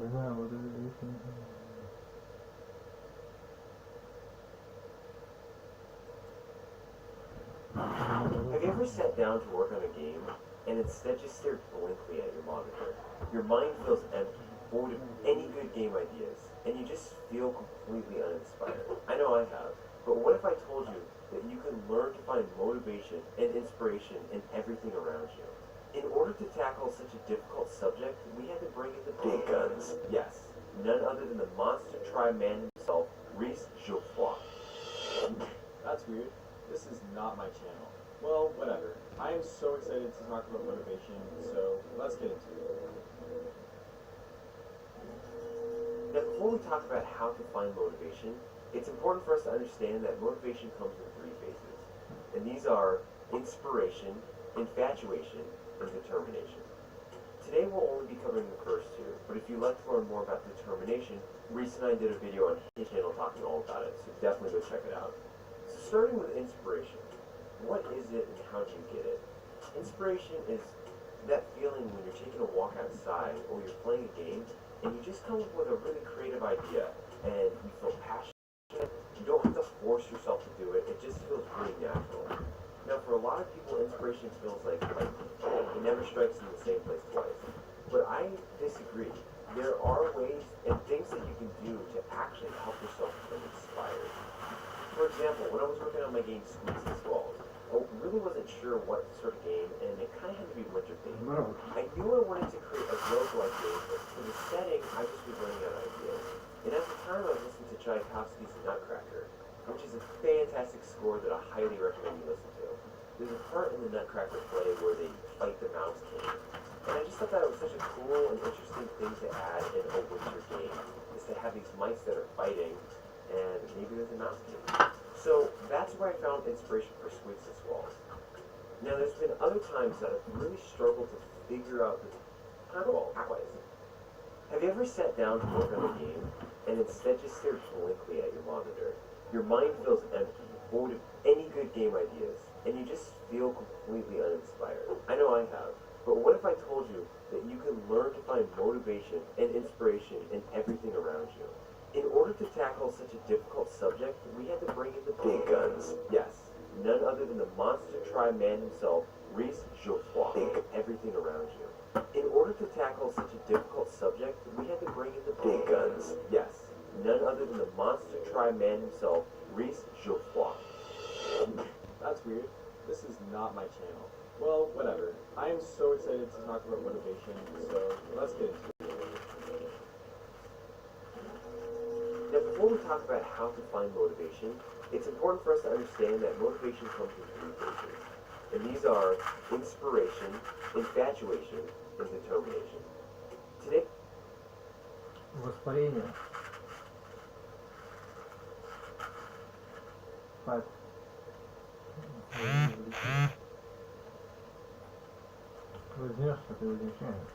знаю, вот это если... Have you ever sat down to work on a game and instead just stared blankly at your monitor? Your mind feels empty, void of any good game ideas, and you just feel completely uninspired. I know I have, but what if I told you that you can learn to find motivation and inspiration in everything around you? In order to tackle such a difficult subject, we had to bring in the big guns. Yes, none other than the monster tri-man himself, Geoffroy. That's weird. This is not my channel. Well, whatever. I am so excited to talk about motivation, so let's get into it. Now, before we talk about how to find motivation, it's important for us to understand that motivation comes in three phases. And these are inspiration, infatuation, and determination. Today we'll only be covering the first two, but if you'd like to learn more about determination, Reese and I did a video on his channel talking all about it, so definitely go check it out. So starting with inspiration, what is it and how do you get it? Inspiration is that feeling when you're taking a walk outside or you're playing a game and you just come up with a really creative idea and you feel passionate. You don't have to force yourself to do it. It just feels really natural. Now, for a lot of people, inspiration feels like it never strikes in the same place twice. But I disagree. There are ways and things that you can do to actually help yourself become inspired. For example, when I was working on my game Squeaks and Squalls, I really wasn't sure what sort of game, and it kind of had to be winter themed. I knew I wanted to create a roguelike game, but for the setting, I just was running out of ideas. And at the time, I was listening to Tchaikovsky's The Nutcracker, which is a fantastic score that I highly recommend you listen to. There's a part in the Nutcracker play where they fight the Mouse King, and I just thought that was such a cool and interesting thing to add in a winter game, is to have these mice that are fighting, and maybe there's a Mouse King. So that's where I found inspiration for Squeaks and Squalls. Now there's been other times that I've really struggled to figure out the pathways. Have you ever sat down to work on a game and instead just stared blankly at your monitor? Your mind feels empty, void of any good game ideas, and you just feel completely uninspired. I know I have, but what if I told you that you can learn to find motivation and inspiration in everything around you? In order to tackle such a difficult subject, we had to bring in the big guns. Yes, none other than the monster tri-man himself, Geoffroy. Think of everything around you. In order to tackle such a difficult subject, we had to bring in the big guns. Yes, none other than the monster tri-man himself, Geoffroy. That's weird. This is not my channel. Well, whatever. I am so excited to talk about motivation, so let's get into it. Now, before we talk about how to find motivation, it's important for us to understand that motivation comes in three phases. And these are inspiration, infatuation, and determination. Today... Воспаление. Спать. Возьмешь, что ты возникаешь.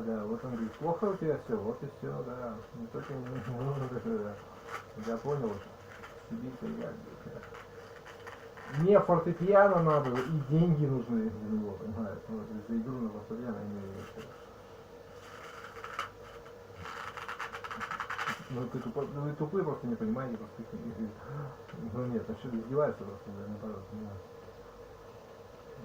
Да, вот он говорит, плохо у тебя все, вот и все, да. Не только не нужно, да. Я понял уже. Сиди-ка я. Мне фортепиано надо, и деньги нужны за него, понимаешь? Вот, за игру на фортепиано я имею в виду. Ну вы тупые просто не понимаете простых игр. Ну нет, ну что, издеваются просто, наоборот, понимаешь?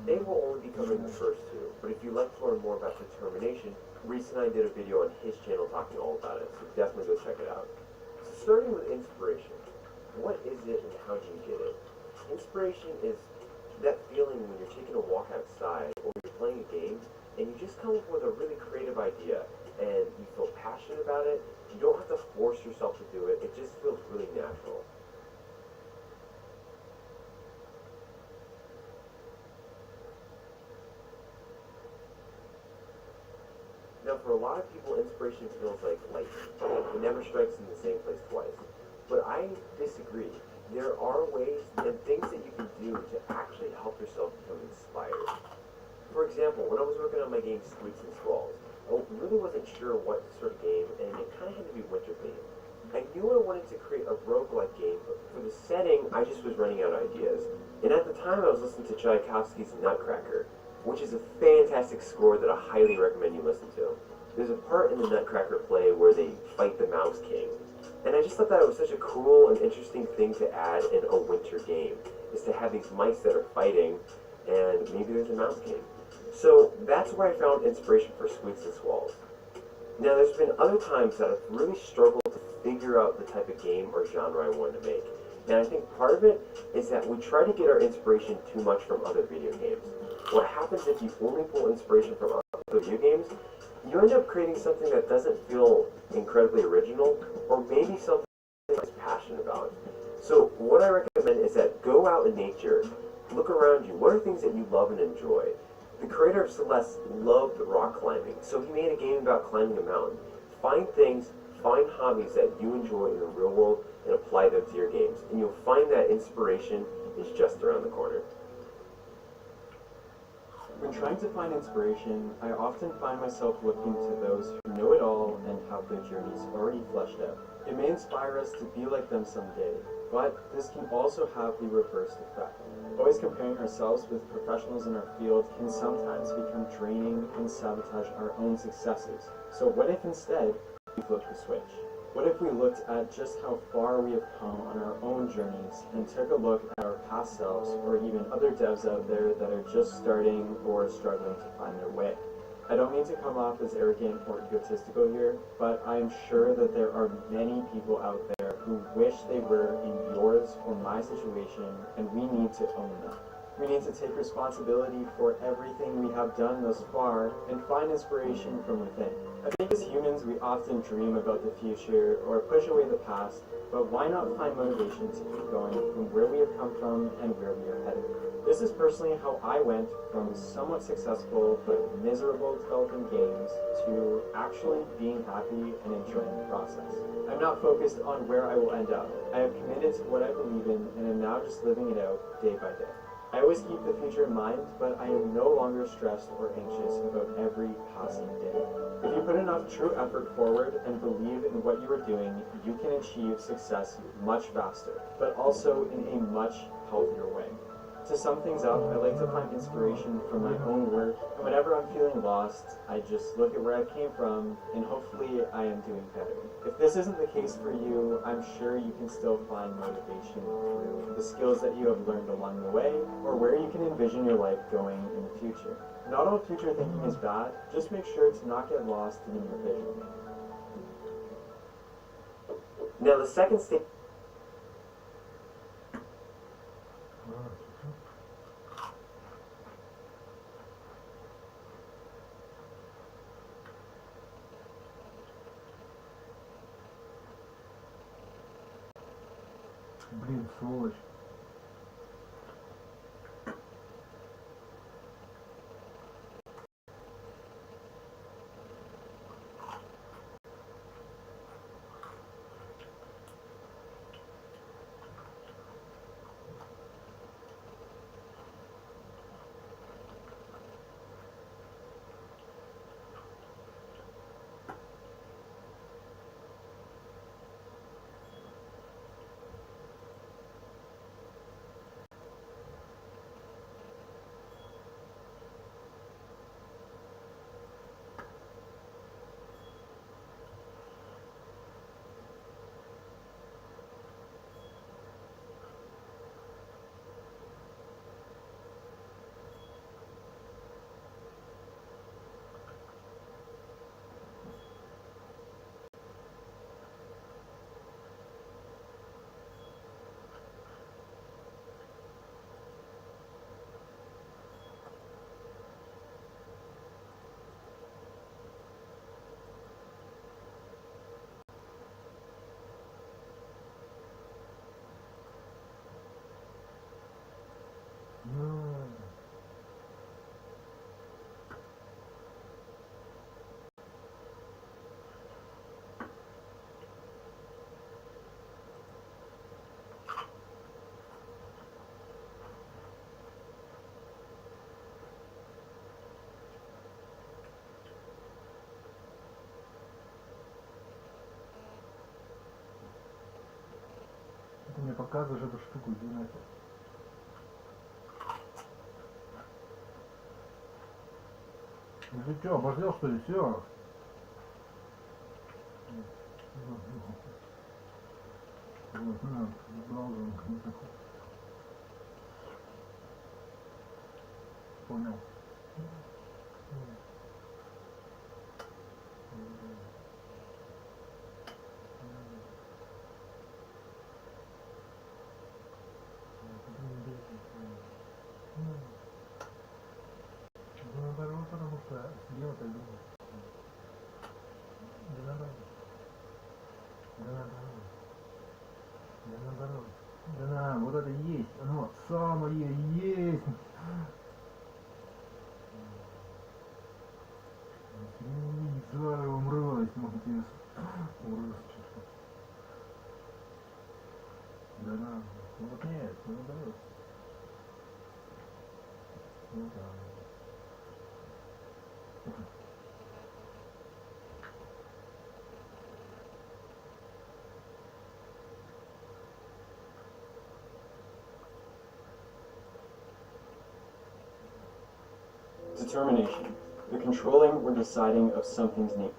They will only be covering the first two, but if you'd like to learn more about determination, Reese and I did a video on his channel talking all about it, so definitely go check it out. So starting with inspiration, what is it and how do you get it? Inspiration is that feeling when you're taking a walk outside or you're playing a game and you just come up with a really creative idea and you feel passionate about it. You don't have to force yourself to do it. It just feels really natural. Now, for a lot of people, inspiration feels like lightning. It never strikes in the same place twice. But I disagree. There are ways and things that you can do to actually help yourself become inspired. For example, when I was working on my game Squeaks and Squalls, I really wasn't sure what sort of game, and it kind of had to be winter themed. I knew I wanted to create a roguelike game, but for the setting, I just was running out of ideas. And at the time, I was listening to Tchaikovsky's Nutcracker, which is a fantastic score that I highly recommend you listen to. There's a part in the Nutcracker play where they fight the Mouse King. And I just thought that it was such a cool and interesting thing to add in a winter game, is to have these mice that are fighting, and maybe there's a Mouse King. So that's where I found inspiration for Squeaks and Squalls. Now, there's been other times that I've really struggled to figure out the type of game or genre I wanted to make. And I think part of it is that we try to get our inspiration too much from other video games. What happens if you only pull inspiration from other video games, you end up creating something that doesn't feel incredibly original, or maybe something that's passionate about. So what I recommend is that go out in nature, look around you. What are things that you love and enjoy? The creator of Celeste loved rock climbing, so he made a game about climbing a mountain. Find things, find hobbies that you enjoy in the real world, and apply them to your games. And you'll find that inspiration is just around the corner. When trying to find inspiration, I often find myself looking to those who know it all and have their journeys already fleshed out. It may inspire us to be like them someday, but this can also have the reverse effect. Always comparing ourselves with professionals in our field can sometimes become draining and sabotage our own successes. So what if instead we flipped the switch? What if we looked at just how far we have come on our own journeys and took a look at our past selves, or even other devs out there that are just starting or struggling to find their way? I don't mean to come off as arrogant or egotistical here, but I'm sure that there are many people out there who wish they were in yours or my situation, and we need to own them. We need to take responsibility for everything we have done thus far and find inspiration from within. I think as humans we often dream about the future or push away the past, but why not find motivation to keep going from where we have come from and where we are headed? This is personally how I went from somewhat successful but miserable developing games to actually being happy and enjoying the process. I'm not focused on where I will end up. I have committed to what I believe in and am now just living it out day by day. I always keep the future in mind, but I am no longer stressed or anxious about every passing day. If you put enough true effort forward and believe in what you are doing, you can achieve success much faster, but also in a much healthier way. To sum things up, I like to find inspiration from my own work, and whenever I'm feeling lost, I just look at where I came from, and hopefully I am doing better. If this isn't the case for you, I'm sure you can still find motivation through the skills that you have learned along the way, or where you can envision your life going in the future. Not all future thinking is bad, just make sure to not get lost in your vision. Now the second stage. Блин, сволочь. показываешь эту штуку, иди нафиг. Ну ты что, обождел что ли? Все. Понял. Наоборот, потому что сидел так думал. Да наоборот. Да наоборот. Да наоборот. Да на, вот это есть. Оно самое есть. Заново мразь, молодец. Мразь. Да на. Ну вот нет, ну наоборот. Ну да. Determination. The controlling or deciding of something's nature.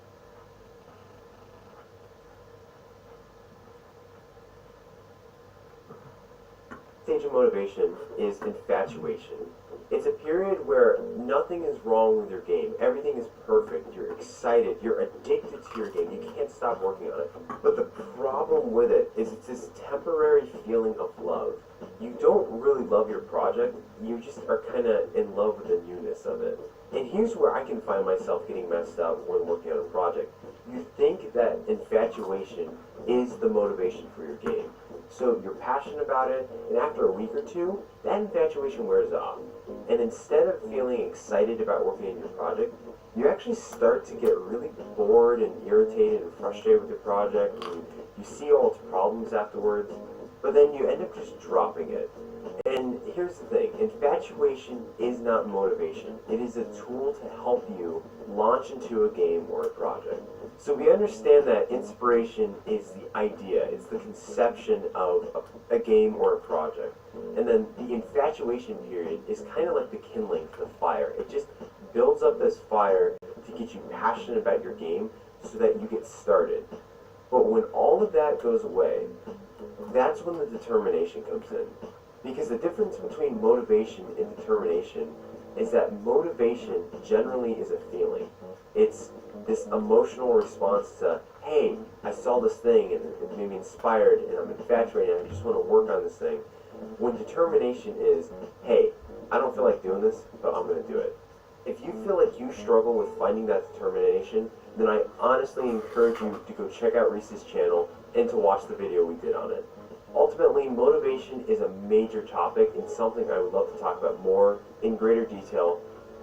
Stage of motivation is infatuation. It's a period where nothing is wrong with your game. Everything is perfect. You're excited. You're addicted to your game. You can't stop working on it. But the problem with it is it's this temporary feeling of love. You don't really love your project. You just are kind of in love with the newness of it. And here's where I can find myself getting messed up when working on a project. You think that infatuation is the motivation for your game. So you're passionate about it, and after a week or two, that infatuation wears off. And instead of feeling excited about working on your project, you actually start to get really bored and irritated and frustrated with your project, and you see all its problems afterwards, but then you end up just dropping it. And here's the thing, infatuation is not motivation. It is a tool to help you launch into a game or a project. So we understand that inspiration is the idea, it's the conception of a game or a project. And then the infatuation period is kind of like the kindling for the fire. It just builds up this fire to get you passionate about your game so that you get started. But when all of that goes away, that's when the determination comes in. Because the difference between motivation and determination is that motivation generally is a feeling. It's this emotional response to, hey, I saw this thing and it made me inspired and I'm infatuated and I just want to work on this thing. When determination is, hey, I don't feel like doing this, but I'm going to do it. If you feel like you struggle with finding that determination, then I honestly encourage you to go check out Reese's channel and to watch the video we did on it. Ultimately, motivation is a major topic and something I would love to talk about more in greater detail,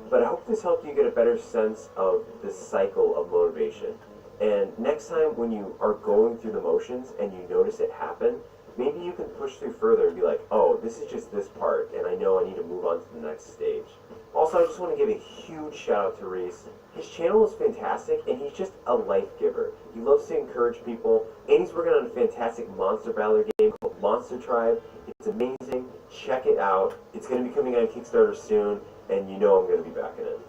but I hope this helped you get a better sense of the cycle of motivation. And next time when you are going through the motions and you notice it happen, maybe you can push through further and be like, oh, this is just this part, and I know I need to move on to the next stage. Also, I just want to give a huge shout out to Reese. His channel is fantastic, and he's just a life giver. He loves to encourage people, and he's working on a fantastic monster battler game called Monster Tribe. It's amazing. Check it out. It's going to be coming on Kickstarter soon, and you know I'm going to be backing it.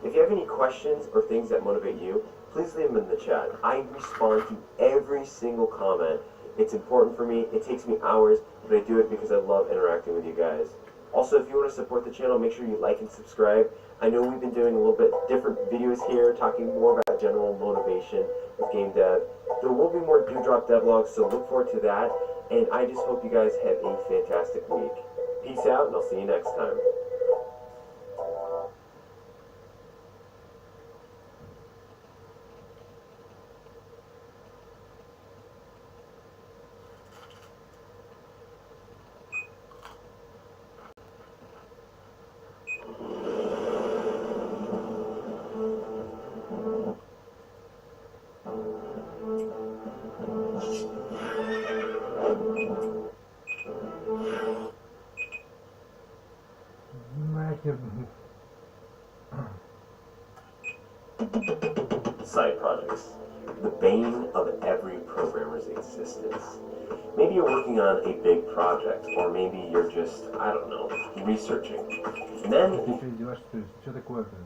If you have any questions or things that motivate you, please leave them in the chat. I respond to every single comment. It's important for me. It takes me hours, but I do it because I love interacting with you guys. Also, if you want to support the channel, make sure you like and subscribe. I know we've been doing a little bit different videos here, talking more about general motivation with game dev. There will be more Dewdrop devlogs, so look forward to that. And I just hope you guys have a fantastic week. Peace out, and I'll see you next time. Нахер. Side projects. the bane of every programmer's existence. Maybe you're working on a big project, or maybe you're just, I don't know, researching. And then Ты что издеваешься? То есть, что такое, блин?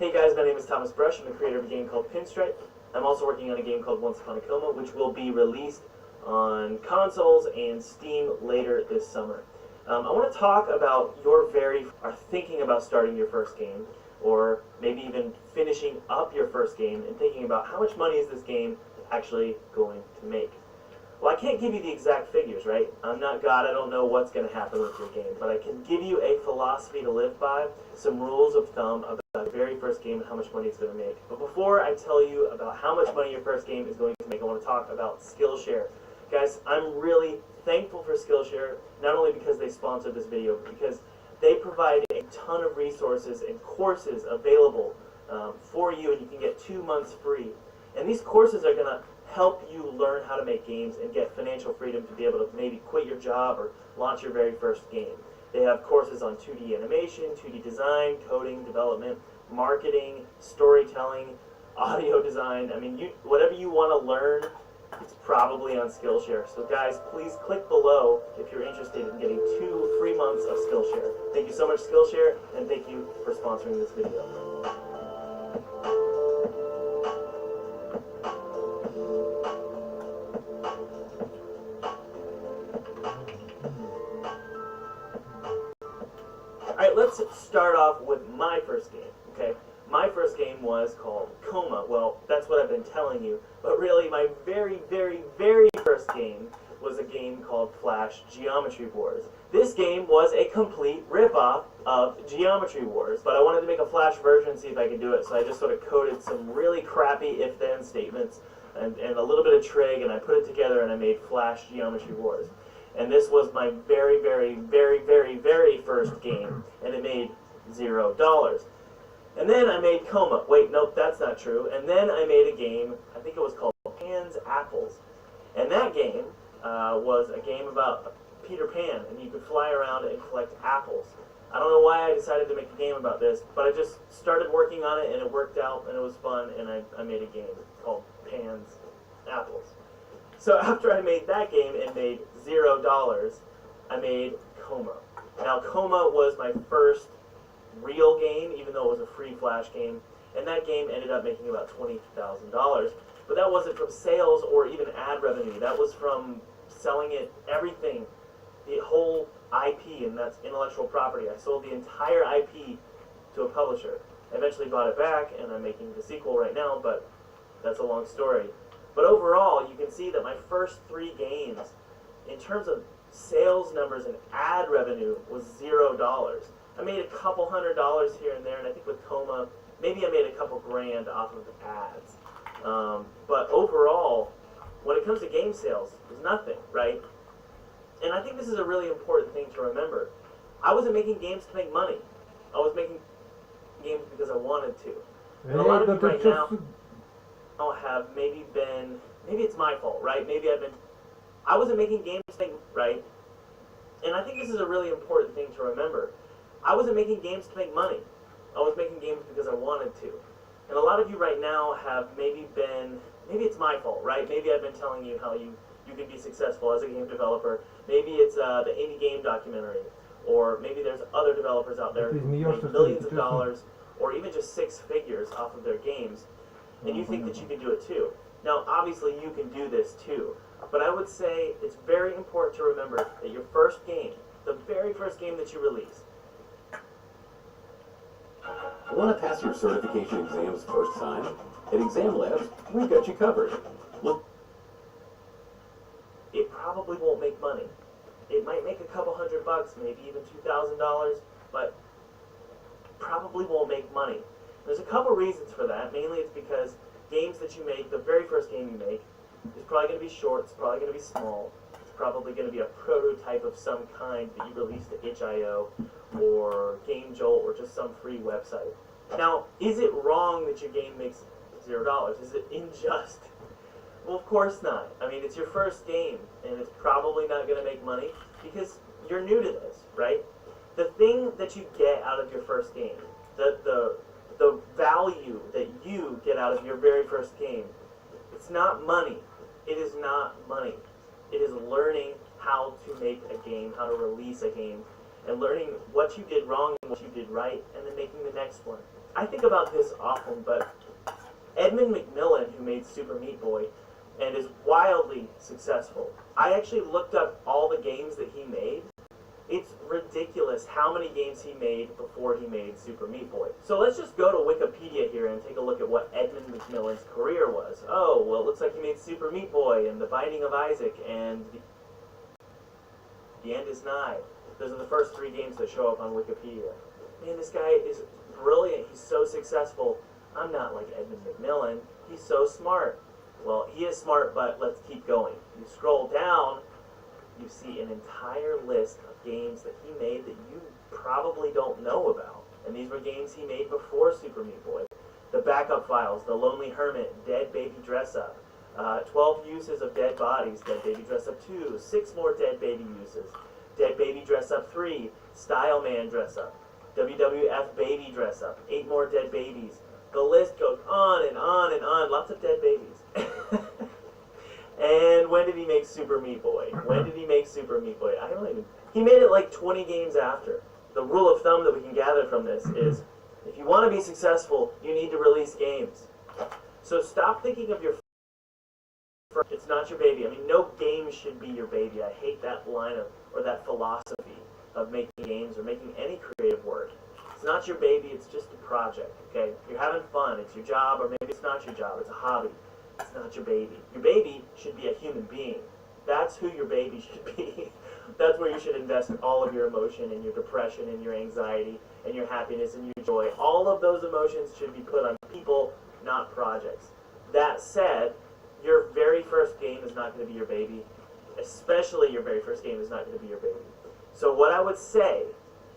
Hey guys, my name is Thomas Brush. I'm the creator of a game called Pinstripe. I'm also working on a game called Once Upon a Coma, which will be released on consoles and Steam later this summer. I want to talk about are thinking about starting your first game, or maybe even finishing up your first game and thinking about how much money is this game actually going to make. Well, I can't give you the exact figures, right? I'm not God, I don't know what's going to happen with your game, but I can give you a philosophy to live by, some rules of thumb about the very first game and how much money it's going to make. But before I tell you about how much money your first game is going to make, I want to talk about Skillshare. Guys, I'm really thankful for Skillshare, not only because they sponsored this video, but because they provide a ton of resources and courses available for you, and you can get 2 months free. And these courses are going to help you learn how to make games and get financial freedom to be able to maybe quit your job or launch your very first game. They have courses on 2D animation, 2D design, coding, development, marketing, storytelling, audio design. I mean, whatever you want to learn, it's probably on Skillshare. So guys, please click below if you're interested in getting 2 free months of Skillshare. Thank you so much, Skillshare, and thank you for sponsoring this video. Alright, let's start off with my first game, okay? My first game was called Coma. Well, that's what I've been telling you. But really, my very, very, very first game was a game called Flash Geometry Wars. This game was a complete rip-off of Geometry Wars, but I wanted to make a Flash version and see if I could do it, so I just sort of coded some really crappy if-then statements and a little bit of trig, and I put it together and I made Flash Geometry Wars. And this was my very, very, very, very, very first game, and it made $0. And then I made Coma. Wait, nope, that's not true. And then I made a game, I think it was called Pan's Apples. And that game was a game about Peter Pan, and you could fly around and collect apples. I don't know why I decided to make a game about this, but I just started working on it, and it worked out, and it was fun, and I made a game called Pan's Apples. So after I made that game and made $0, I made Coma. Now Coma was my first real game, even though it was a free Flash game, and that game ended up making about $20,000. But that wasn't from sales or even ad revenue. That was from selling it, everything, the whole IP, and that's intellectual property. I sold the entire IP to a publisher. I eventually bought it back, and I'm making the sequel right now, but that's a long story. But overall, you can see that my first 3 games, in terms of sales numbers and ad revenue, was $0. I made a couple $100s here and there, and I think with Coma, maybe I made a couple grand off of the ads. But overall, when it comes to game sales, it was nothing, right? And I think this is a really important thing to remember. I wasn't making games to make money. I was making games because I wanted to. And a lot of you right now have maybe it's my fault, right? I wasn't making games to make, right? And I think this is a really important thing to remember. I wasn't making games to make money. I was making games because I wanted to. And a lot of you right now have maybe it's my fault, right? Maybe I've been telling you how you you can be successful as a game developer. Maybe it's the Indie Game documentary, or maybe there's other developers out there who make millions of dollars, or even just 6 figures off of their games, and you think that you can do it too. Now, obviously, you can do this too, but I would say it's very important to remember that your first game, the very first game that you release, Want to pass your certification exams first time? At Exam Labs, we've got you covered. Look, it probably won't make money. It might make a couple $100, maybe even $2,000, but probably won't make money. There's a couple reasons for that. Mainly it's because games that you make, the very first game you make, is probably going to be short, it's probably going to be small, it's probably going to be a prototype of some kind that you release to itch.io or GameJolt or just some free website. Now, is it wrong that your game makes $0? Is it unjust? Well, of course not. I mean, it's your first game, and it's probably not going to make money because you're new to this, right? The thing that you get out of your first game, the value that you get out of your very first game, it's not money. It is not money. It is learning how to make a game, how to release a game, and learning what you did wrong and what you did right, and then making the next one. I think about this often, but Edmund McMillen, who made Super Meat Boy, and is wildly successful, I actually looked up all the games that he made. It's ridiculous how many games he made before he made Super Meat Boy. So let's just go to Wikipedia here and take a look at what Edmund McMillen's career was. Oh, well, it looks like he made Super Meat Boy and The Binding of Isaac and The End is Nigh. Those are the first 3 games that show up on Wikipedia. Man, this guy is brilliant. He's so successful. I'm not like Edmund McMillen. He's so smart. Well, he is smart, but let's keep going. You scroll down, you see an entire list of games that he made that you probably don't know about. And these were games he made before Super Meat Boy. The Backup Files, The Lonely Hermit, Dead Baby Dress Up, 12 Uses of Dead Bodies, Dead Baby Dress Up 2, 6 more Dead Baby Uses, Dead Baby Dress Up 3, Style Man Dress Up, WWF Baby Dress Up, 8 more Dead Babies. The list goes on and on and on. Lots of dead babies. And when did he make Super Meat Boy? When did he make Super Meat Boy? I don't even... He made it like 20 games after. The rule of thumb that we can gather from this is, if you want to be successful, you need to release games. So stop thinking of your... It's not your baby. I mean, no game should be your baby. I hate that line of, or that philosophy of making games or making any creative work. It's not your baby, it's just a project, okay? You're having fun, it's your job, or maybe it's not your job, it's a hobby. It's not your baby. Your baby should be a human being. That's who your baby should be. That's where you should invest all of your emotion and your depression and your anxiety and your happiness and your joy. All of those emotions should be put on people, not projects. That said, your very first game is not going to be your baby. Especially your very first game is not going to be your baby. So what I would say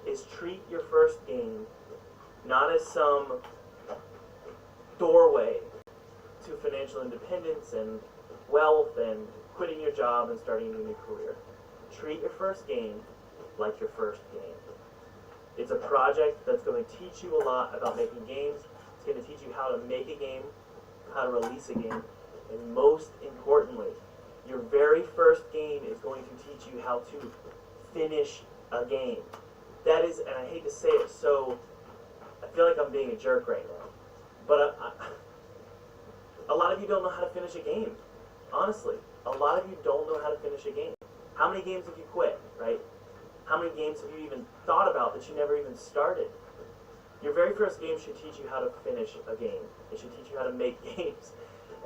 is treat your first game not as some doorway to financial independence and wealth and quitting your job and starting a new career. Treat your first game like your first game. It's a project that's going to teach you a lot about making games. It's going to teach you how to make a game, how to release a game, and most importantly, your very first game is going to teach you how to finish a game. That is, and I hate to say it, so I feel like I'm being a jerk right now, but a lot of you don't know how to finish a game. Honestly, a lot of you don't know how to finish a game. How many games have you quit, right? How many games have you even thought about that you never even started? Your very first game should teach you how to finish a game. It should teach you how to make games.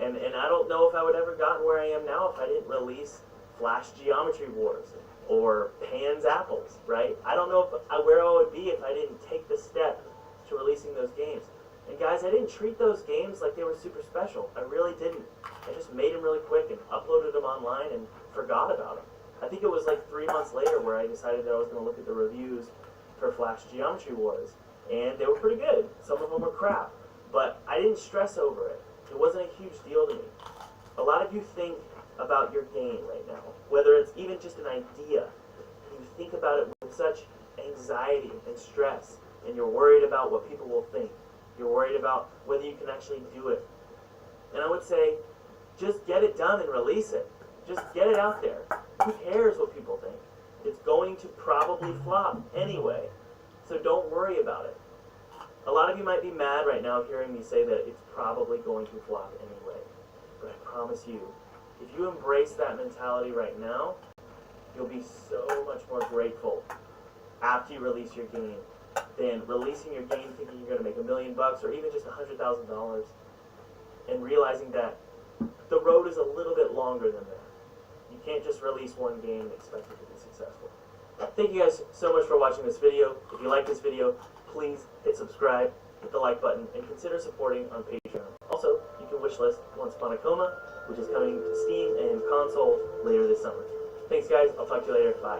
And I don't know if I would ever gotten where I am now if I didn't release Flash Geometry Wars or Pan's Apples, right? I don't know where I would be if I didn't take the step to releasing those games. And guys, I didn't treat those games like they were super special. I really didn't. I just made them really quick and uploaded them online and forgot about them. I think it was like 3 months later where I decided that I was going to look at the reviews for Flash Geometry Wars. And they were pretty good. Some of them were crap. But I didn't stress over it. It wasn't a huge deal to me. A lot of you think about your game right now, whether it's even just an idea. You think about it with such anxiety and stress, and you're worried about what people will think. You're worried about whether you can actually do it. And I would say, just get it done and release it. Just get it out there. Who cares what people think? It's going to probably flop anyway, so don't worry about it. A lot of you might be mad right now hearing me say that it's probably going to flop anyway, but I promise you, if you embrace that mentality right now, you'll be so much more grateful after you release your game than releasing your game thinking you're going to make $1 million or even just $100,000 and realizing that the road is a little bit longer than that. You can't just release one game and expect it to be successful. Thank you guys so much for watching this video. If you like this video, please hit subscribe, hit the like button, and consider supporting on Patreon. Also, you can wishlist Once Upon a Coma, which is coming to Steam and console later this summer. Thanks guys, I'll talk to you later. Bye.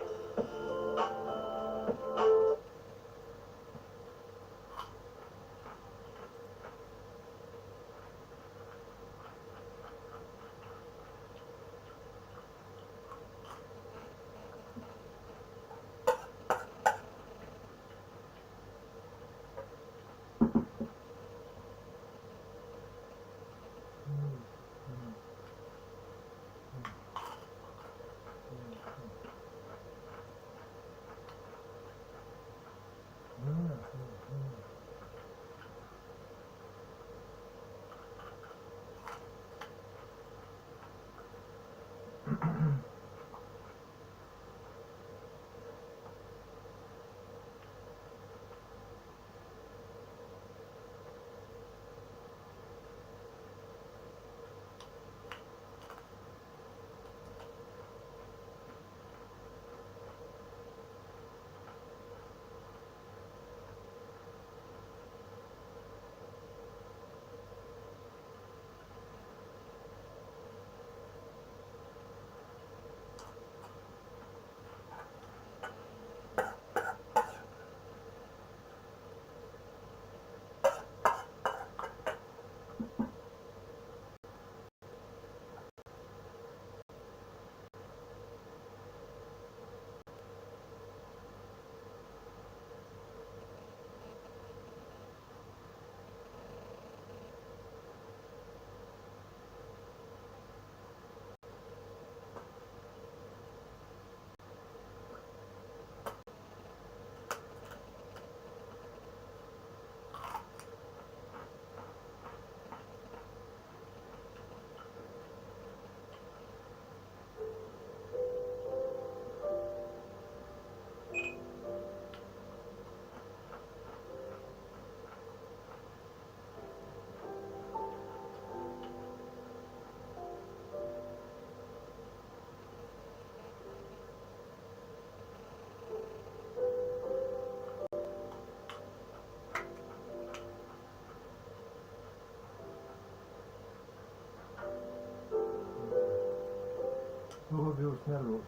Губил с нервов.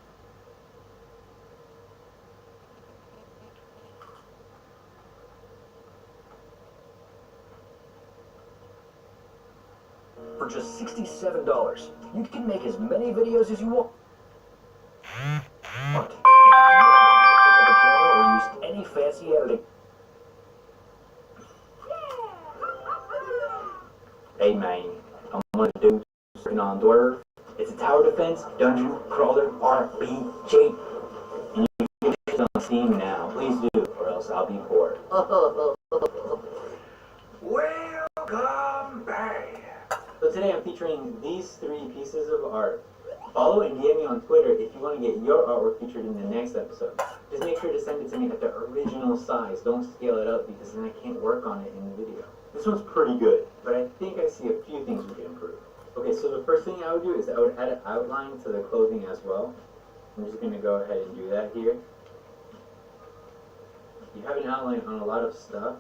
For just $67, you can make as many videos as you want. You don't have to pick up a camera or use any fancy editing. Hey man, I'm gonna do something on Dwarf. It's a tower defense, dungeon, crawler, RPG. And you can get it on Steam now. Please do, or else I'll be poor. Welcome back! So today I'm featuring these 3 pieces of art. Follow and DM me on Twitter if you want to get your artwork featured in the next episode. Just make sure to send it to me at the original size. Don't scale it up because then I can't work on it in the video. This one's pretty good, but I think I see a few things we can improve. Okay, so the first thing I would do is I would add an outline to the clothing as well. I'm just going to go ahead and do that here. You have an outline on a lot of stuff,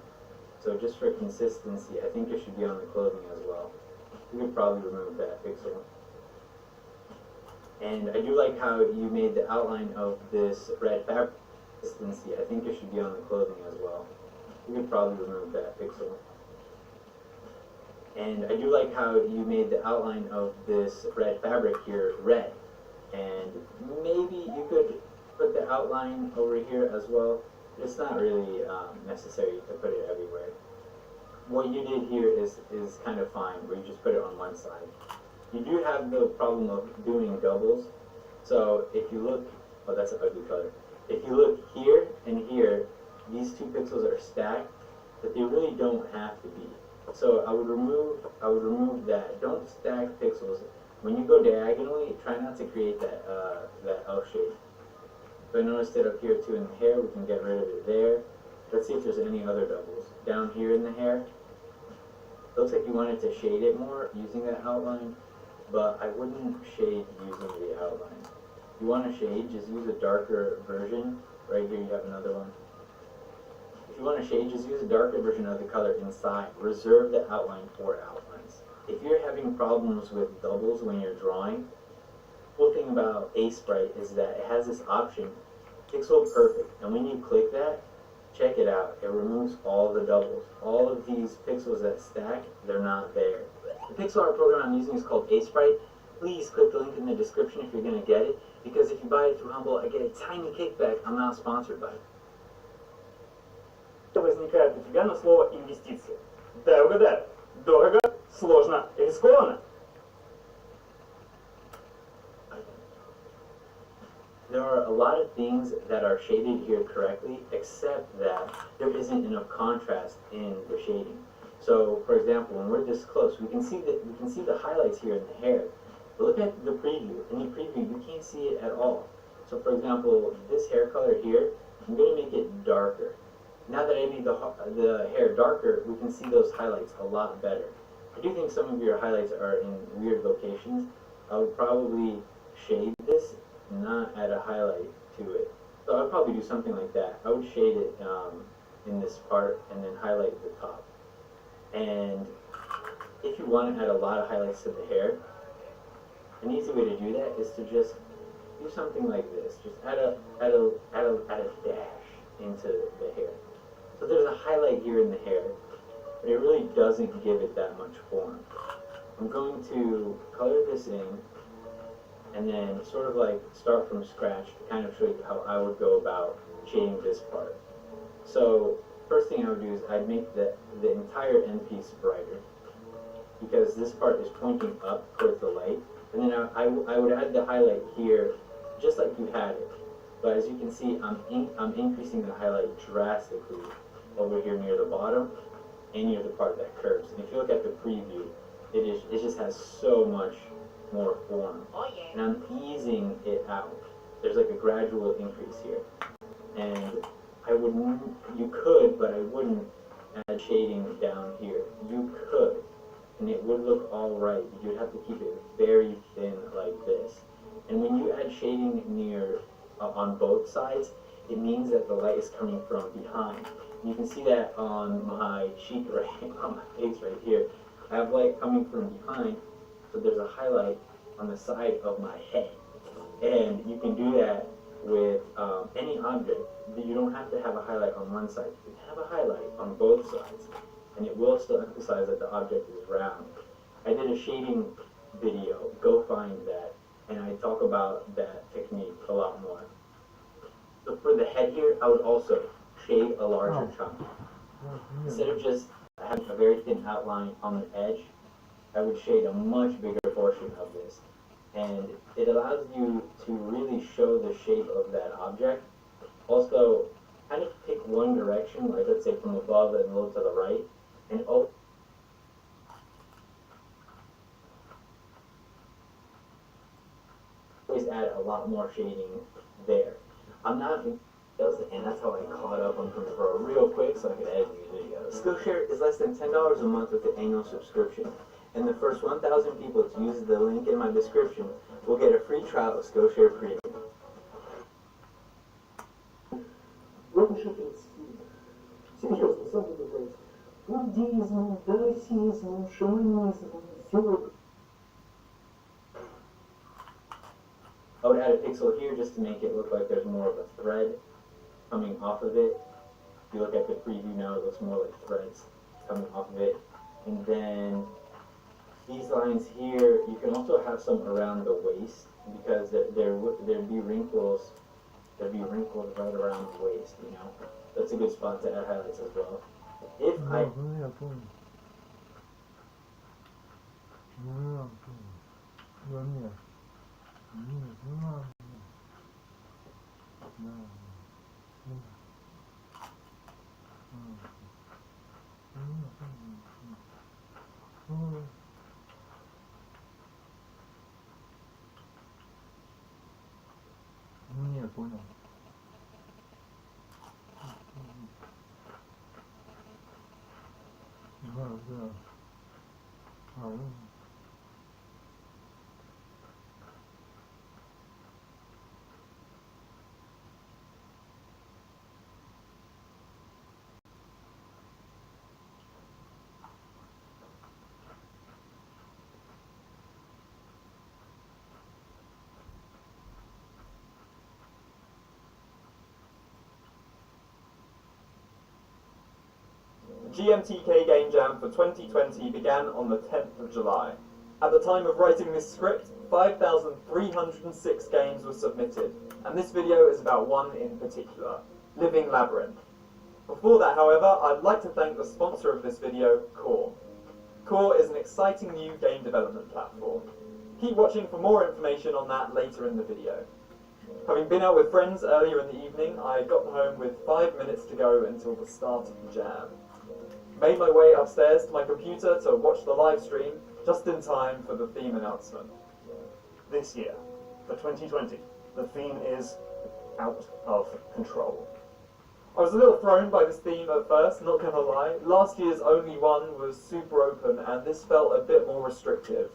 so just for consistency, I think it should be on the clothing as well. You could probably remove that pixel. And I do like how you made the outline of this red fabric. Consistency, I think it should be on the clothing as well. You could probably remove that pixel. And I do like how you made the outline of this red fabric here red. And maybe you could put the outline over here as well. It's not really necessary to put it everywhere. What you did here is kind of fine, where you just put it on one side. You do have the problem of doing doubles. So if you look, oh, that's an ugly color. If you look here and here, these two pixels are stacked, but they really don't have to be. So I would remove that. Don't stack pixels. When you go diagonally, try not to create that that L shape. So I noticed it up here too in the hair. We can get rid of it there. Let's see if there's any other doubles. Down here in the hair, looks like you wanted to shade it more using that outline, but I wouldn't shade using the outline. If you want to shade, just use a darker version. Right here you have another one. If you want to shade, just use a darker version of the color inside. Reserve the outline for outlines. If you're having problems with doubles when you're drawing, cool thing about Sprite is that it has this option, Pixel Perfect, and when you click that, check it out. It removes all the doubles. All of these pixels that stack, they're not there. The pixel art program I'm using is called Sprite. Please click the link in the description if you're going to get it, because if you buy it through Humble, I get a tiny kickback. I'm not sponsored by it. Возникает у тебя на слово инвестиции. Дай угадаю. Дорого, сложно, рискованно. There are a lot of things that are shaded here correctly, except that there isn't enough contrast in the shading. So, for example, when we're this close, we can see the highlights here in the hair. But look at the preview. In the preview, you can't see it at all. So, for example, this hair color here, I'm going to make it darker. Now that I made the hair darker, we can see those highlights a lot better. I do think some of your highlights are in weird locations. I would probably shade this, not add a highlight to it. So I'd probably do something like that. I would shade it in this part and then highlight the top. And if you want to add a lot of highlights to the hair, an easy way to do that is to just do something like this. Just add a dash into the hair. So there's a highlight here in the hair, but it really doesn't give it that much form. I'm going to color this in and then sort of like start from scratch to kind of show you how I would go about shading this part. So first thing I would do is I'd make the entire end piece brighter, because this part is pointing up towards the light. And then I would add the highlight here just like you had it. But as you can see, I'm increasing the highlight drastically over here near the bottom and near the part that curves. And if you look at the preview, it just has so much more form. Oh, yeah. And I'm easing it out. There's like a gradual increase here. And you could, but I wouldn't add shading down here. You could, and it would look alright. You'd have to keep it very thin like this. And when you add shading near on both sides, it means that the light is coming from behind. You can see that on my cheek right, on my face right here. I have light coming from behind, so there's a highlight on the side of my head. And you can do that with any object. You don't have to have a highlight on one side. You can have a highlight on both sides, and it will still emphasize that the object is round. I did a shading video. Go find that. And I talk about that technique a lot more. So for the head here, I would also shade a larger chunk. Instead of just having a very thin outline on the edge, I would shade a much bigger portion of this. And it allows you to really show the shape of that object. Also, kind of pick one direction, like let's say from above and a little to the right, and always add a lot more shading there. And that's how I caught up on Premiere Pro real quick so I could edit these videos. Skillshare is less than $10 a month with the annual subscription. And the first 1,000 people to use the link in my description will get a free trial of Skillshare Premium. Серьезно, сам добавляйте. Буддизм, даосизм, шаманизм, все. I would add a pixel here just to make it look like there's more of a thread coming off of it. If you look at the preview now, it looks more like threads coming off of it. And then these lines here, you can also have some around the waist, because there'd be wrinkles. There'd be wrinkles right around the waist, you know. That's a good spot to add highlights as well. If I Да нет. Нет, не надо. Да. Нет, понял. Да, да. Ну. GMTK Game Jam for 2020 began on the 10th of July. At the time of writing this script, 5,306 games were submitted, and this video is about one in particular, Living Labyrinth. Before that, however, I'd like to thank the sponsor of this video, Core. Core is an exciting new game development platform. Keep watching for more information on that later in the video. Having been out with friends earlier in the evening, I got home with 5 minutes to go until the start of the jam. Made my way upstairs to my computer to watch the live stream, just in time for the theme announcement. This year, for 2020, the theme is out of control. I was a little thrown by this theme at first, not gonna lie. Last year's only one was super open and this felt a bit more restrictive.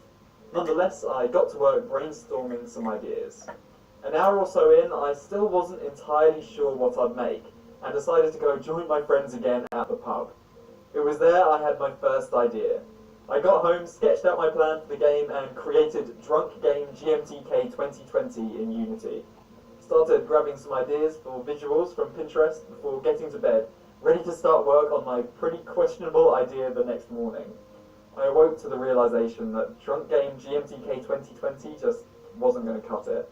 Nonetheless, I got to work brainstorming some ideas. An hour or so in, I still wasn't entirely sure what I'd make, and decided to go join my friends again at the pub. It was there I had my first idea. I got home, sketched out my plan for the game, and created Drunk Game GMTK 2020 in Unity. Started grabbing some ideas for visuals from Pinterest before getting to bed, ready to start work on my pretty questionable idea the next morning. I awoke to the realization that Drunk Game GMTK 2020 just wasn't going to cut it.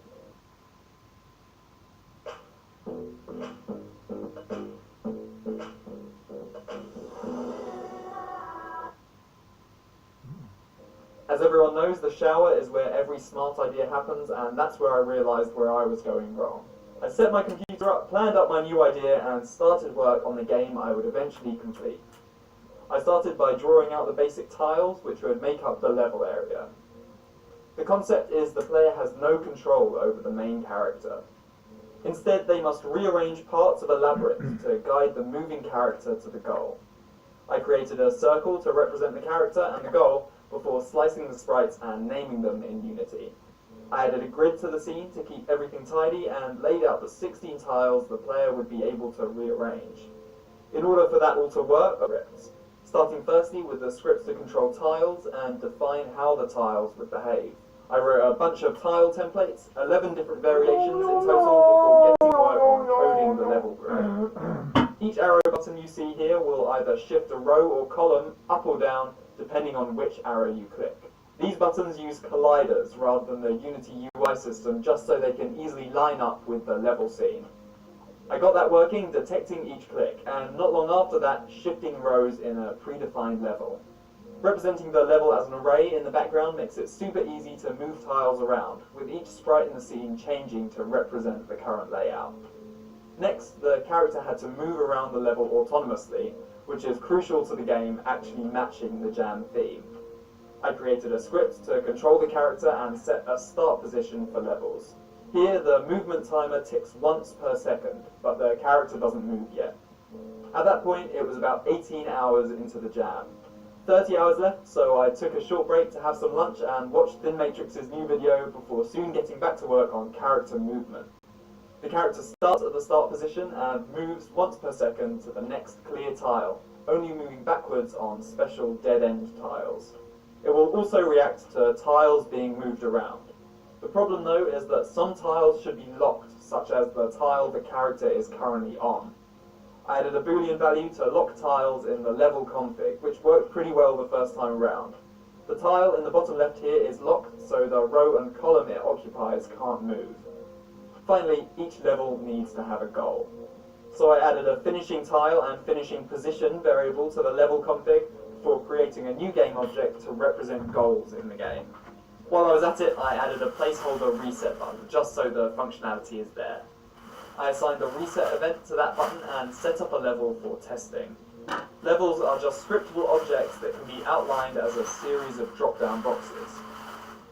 As everyone knows, the shower is where every smart idea happens, and that's where I realised where I was going wrong. I set my computer up, planned up my new idea, and started work on the game I would eventually complete. I started by drawing out the basic tiles, which would make up the level area. The concept is the player has no control over the main character. Instead, they must rearrange parts of a labyrinth to guide the moving character to the goal. I created a circle to represent the character and the goal, before slicing the sprites and naming them in Unity. I added a grid to the scene to keep everything tidy and laid out the 16 tiles the player would be able to rearrange. In order for that all to work, scripts, starting firstly with the scripts to control tiles and define how the tiles would behave. I wrote a bunch of tile templates, 11 different variations in total, before getting to work on coding the level grid. Each arrow button you see here will either shift a row or column up or down, depending on which arrow you click. These buttons use colliders rather than the Unity UI system, just so they can easily line up with the level scene. I got that working, detecting each click, and not long after that, shifting rows in a predefined level. Representing the level as an array in the background makes it super easy to move tiles around, with each sprite in the scene changing to represent the current layout. Next, the character had to move around the level autonomously, which is crucial to the game actually matching the jam theme. I created a script to control the character and set a start position for levels. Here, the movement timer ticks once per second, but the character doesn't move yet. At that point, it was about 18 hours into the jam. 30 hours left, so I took a short break to have some lunch and watched Thin Matrix's new video before soon getting back to work on character movement. The character starts at the start position and moves once per second to the next clear tile, only moving backwards on special dead-end tiles. It will also react to tiles being moved around. The problem though is that some tiles should be locked, such as the tile the character is currently on. I added a boolean value to lock tiles in the level config, which worked pretty well the first time around. The tile in the bottom left here is locked, so the row and column it occupies can't move. Finally, each level needs to have a goal. So I added a finishing tile and finishing position variable to the level config before creating a new game object to represent goals in the game. While I was at it, I added a placeholder reset button, just so the functionality is there. I assigned a reset event to that button and set up a level for testing. Levels are just scriptable objects that can be outlined as a series of drop-down boxes.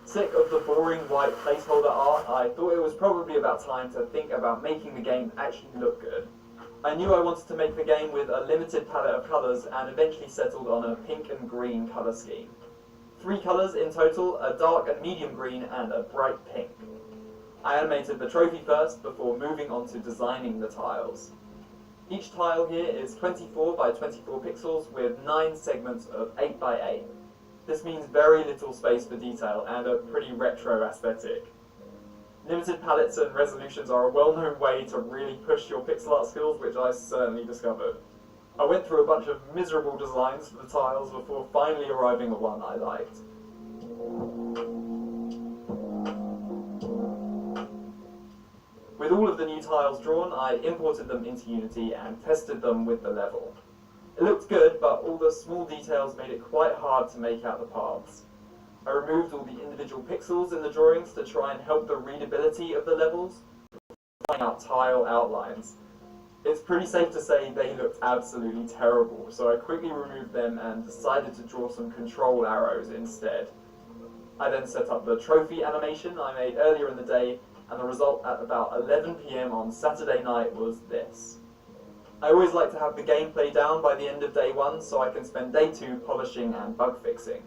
Sick of the boring white placeholder art, I thought it was probably about time to think about making the game actually look good. I knew I wanted to make the game with a limited palette of colours and eventually settled on a pink and green colour scheme. 3 colours in total, a dark and medium green and a bright pink. I animated the trophy first before moving on to designing the tiles. Each tile here is 24 by 24 pixels with 9 segments of 8 by 8. This means very little space for detail and a pretty retro aesthetic. Limited palettes and resolutions are a well-known way to really push your pixel art skills, which I certainly discovered. I went through a bunch of miserable designs for the tiles before finally arriving at one I liked. With all of the new tiles drawn, I imported them into Unity and tested them with the level. It looked good, but all the small details made it quite hard to make out the paths. I removed all the individual pixels in the drawings to try and help the readability of the levels, finding out tile outlines. It's pretty safe to say they looked absolutely terrible, so I quickly removed them and decided to draw some control arrows instead. I then set up the trophy animation I made earlier in the day, and the result at about 11 PM on Saturday night was this. I always like to have the gameplay down by the end of day 1 so I can spend day 2 polishing and bug fixing.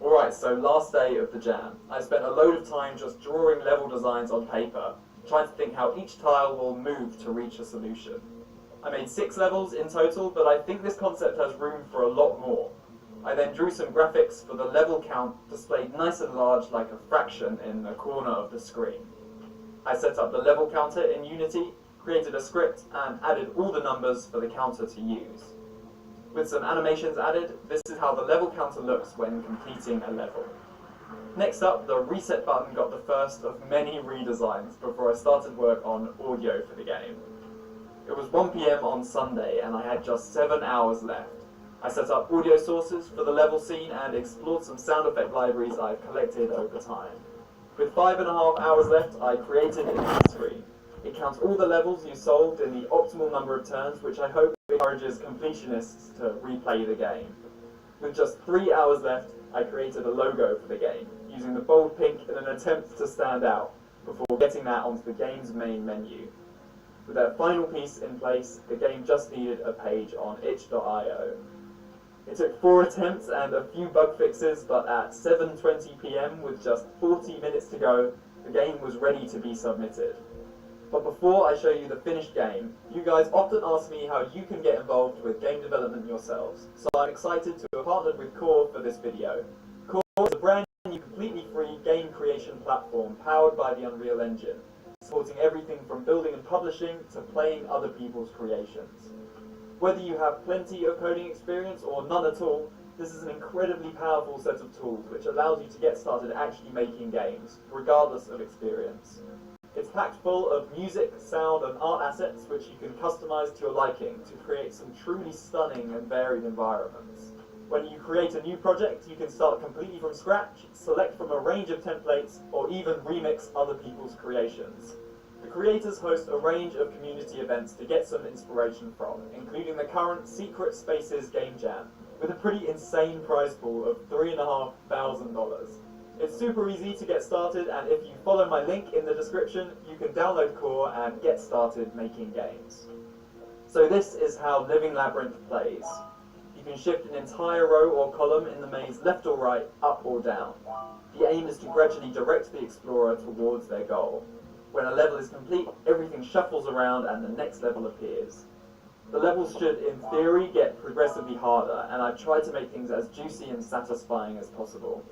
Alright, so last day of the jam. I spent a load of time just drawing level designs on paper, trying to think how each tile will move to reach a solution. I made 6 levels in total, but I think this concept has room for a lot more. I then drew some graphics for the level count displayed nice and large like a fraction in the corner of the screen. I set up the level counter in Unity, created a script, and added all the numbers for the counter to use. With some animations added, this is how the level counter looks when completing a level. Next up, the reset button got the first of many redesigns before I started work on audio for the game. It was 1 PM on Sunday and I had just 7 hours left. I set up audio sources for the level scene and explored some sound effect libraries I've collected over time. With 5.5 hours left, I created a new screen. It counts all the levels you solved in the optimal number of turns, which I hope encourages completionists to replay the game. With just 3 hours left, I created a logo for the game, using the bold pink in an attempt to stand out, before getting that onto the game's main menu. With that final piece in place, the game just needed a page on itch.io. It took 4 attempts and a few bug fixes, but at 7:20 PM with just 40 minutes to go, the game was ready to be submitted. But before I show you the finished game, you guys often ask me how you can get involved with game development yourselves, so I'm excited to have partnered with Core for this video. Core is a brand new completely free game creation platform powered by the Unreal Engine, supporting everything from building and publishing to playing other people's creations. Whether you have plenty of coding experience or none at all, this is an incredibly powerful set of tools which allows you to get started actually making games, regardless of experience. It's packed full of music, sound and art assets which you can customize to your liking to create some truly stunning and varied environments. When you create a new project, you can start completely from scratch, select from a range of templates, or even remix other people's creations. The creators host a range of community events to get some inspiration from, including the current Secret Spaces Game Jam, with a pretty insane prize pool of $3,500. It's super easy to get started, and if you follow my link in the description, you can download Core and get started making games. So this is how Living Labyrinth plays. You can shift an entire row or column in the maze left or right, up or down. The aim is to gradually direct the explorer towards their goal. When a level is complete, everything shuffles around and the next level appears. The levels should, in theory, get progressively harder, and I've tried to make things as juicy and satisfying as possible.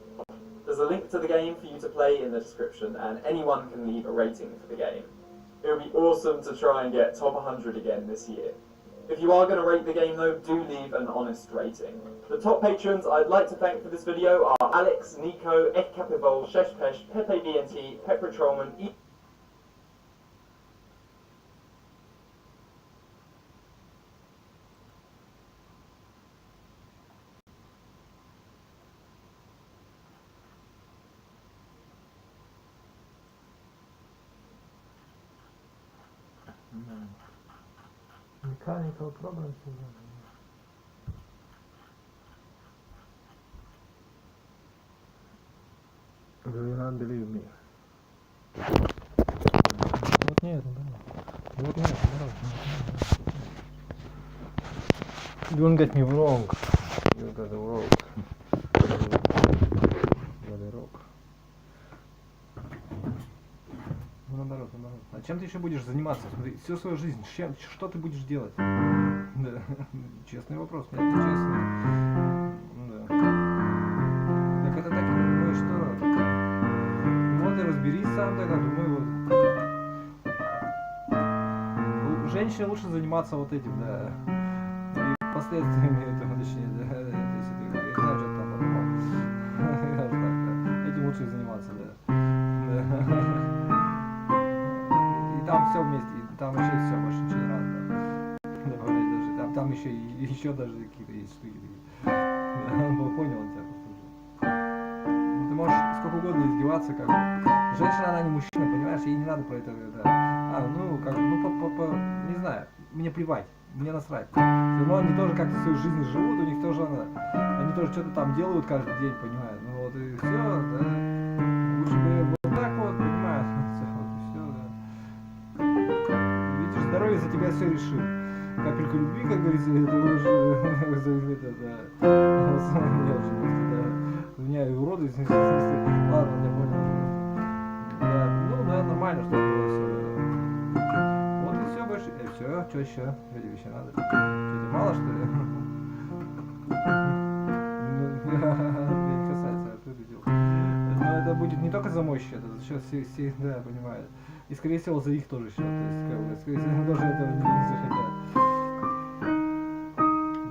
There's a link to the game for you to play in the description, and anyone can leave a rating for the game. It would be awesome to try and get top 100 again this year. If you are going to rate the game though, do leave an honest rating. The top patrons I'd like to thank for this video are Alex, Nico, Ekapivol, Sheshpesh, Pepe BNT, Pepper Trollman, Mechanical problems. Do you not believe me? Вот нет, вот нет, Don't get me wrong. You got the wrong. Ну, наоборот. А чем ты еще будешь заниматься? Смотри, всю свою жизнь, что ты будешь делать? Да. Честный вопрос, нет, не честный. Да. Так это так, ну и что? Вот и разберись сам, так, думаю, вот. Женщине лучше заниматься вот этим, да. И последствиями этого, точнее, да. Если ты, я знаю, что ты там подумал. Этим лучше заниматься, да. Там все вместе, там вообще все, больше ничего не надо. Добавлять даже. Там еще даже какие-то есть штуки. Он был понял тебя просто уже. Ты можешь сколько угодно издеваться, как бы. Женщина, она не мужчина, понимаешь, ей не надо про это, да. Не знаю, мне плевать, мне насрать. Все равно они тоже как-то свою жизнь живут, у них тоже они тоже что-то там делают каждый день, понимаешь. Ну вот и все, да. Лучше бы вот так вот, понимаешь. Здоровье за тебя все решил. Капелька любви, как говорится, это уже это, да. Я уже просто, да. Меня и уродуют, в смысле, ладно, я понял. Да, ну да, нормально, что было все. Вот и все больше. Все, что еще? Что тебе еще надо? Что тебе мало, что ли? Меня не касается, а ты это делал. Но это будет не только за мой счет, это за счет всех, да, понимаю. И скорее всего за их тоже счет. То есть, как бы, скорее всего, они тоже этого не захотят.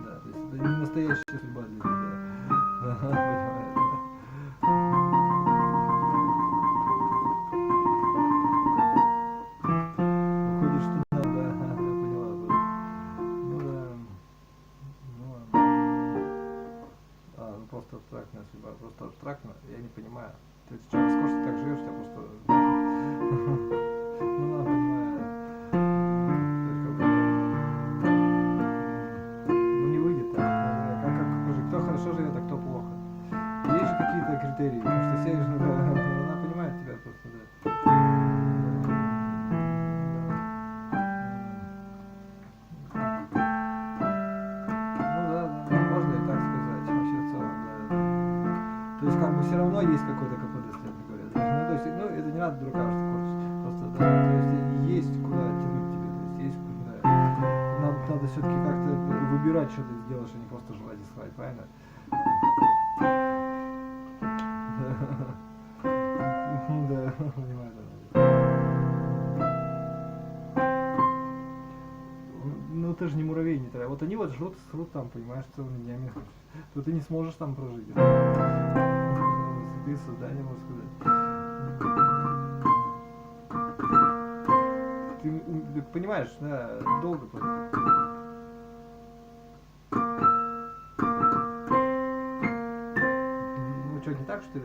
Да, то есть это не настоящая судьба для них, да. Понимаю, да. Выходит, что да, я поняла. Ну да. Ну ладно. Ну просто абстрактная судьба, просто абстрактно, я не понимаю. Ты что, роскошно так живешь, я просто... Критерии, потому что все же, она понимает тебя просто, да. Ну да, можно и так сказать, вообще в целом, да. То есть как бы все равно есть какой-то КПД, кстати говоря, да. Ну то есть, это не надо дурака что корчить, просто, да, то есть есть куда тянуть тебе, то есть есть куда, надо все-таки как-то выбирать, что ты сделаешь, а не просто желать и схватить, правильно? Да, понимаю, да. Ну ты же не муравей, не травя. Вот они вот жрут, срут там, понимаешь, целыми днями. То ты не сможешь там прожить. Ты создание, можно сказать. Ты понимаешь, да, долго просто. Ну что, не так, что ли?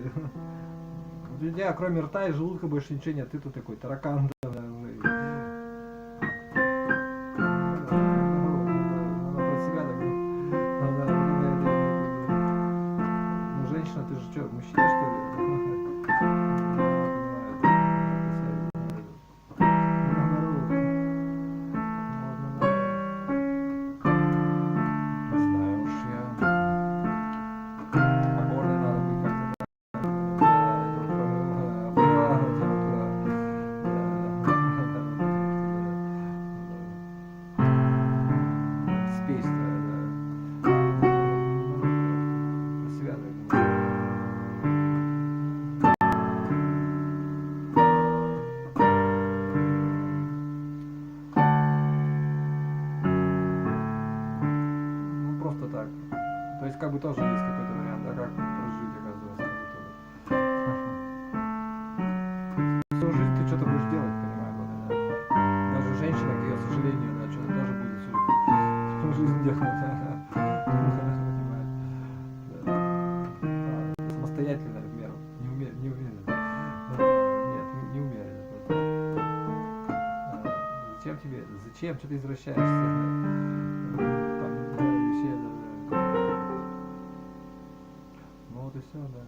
У тебя кроме рта и желудка больше ничего нет, ты тут такой таракан, да, уже. Она про себя так, ну женщина, ты же что, мужчина, что ли? зачем, что ты извращаешься? Там, да, вообще, да. Ну вот и все, да.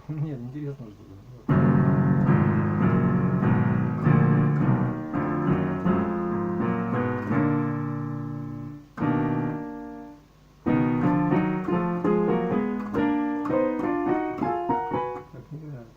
Нет, интересно что-то. Как не играет.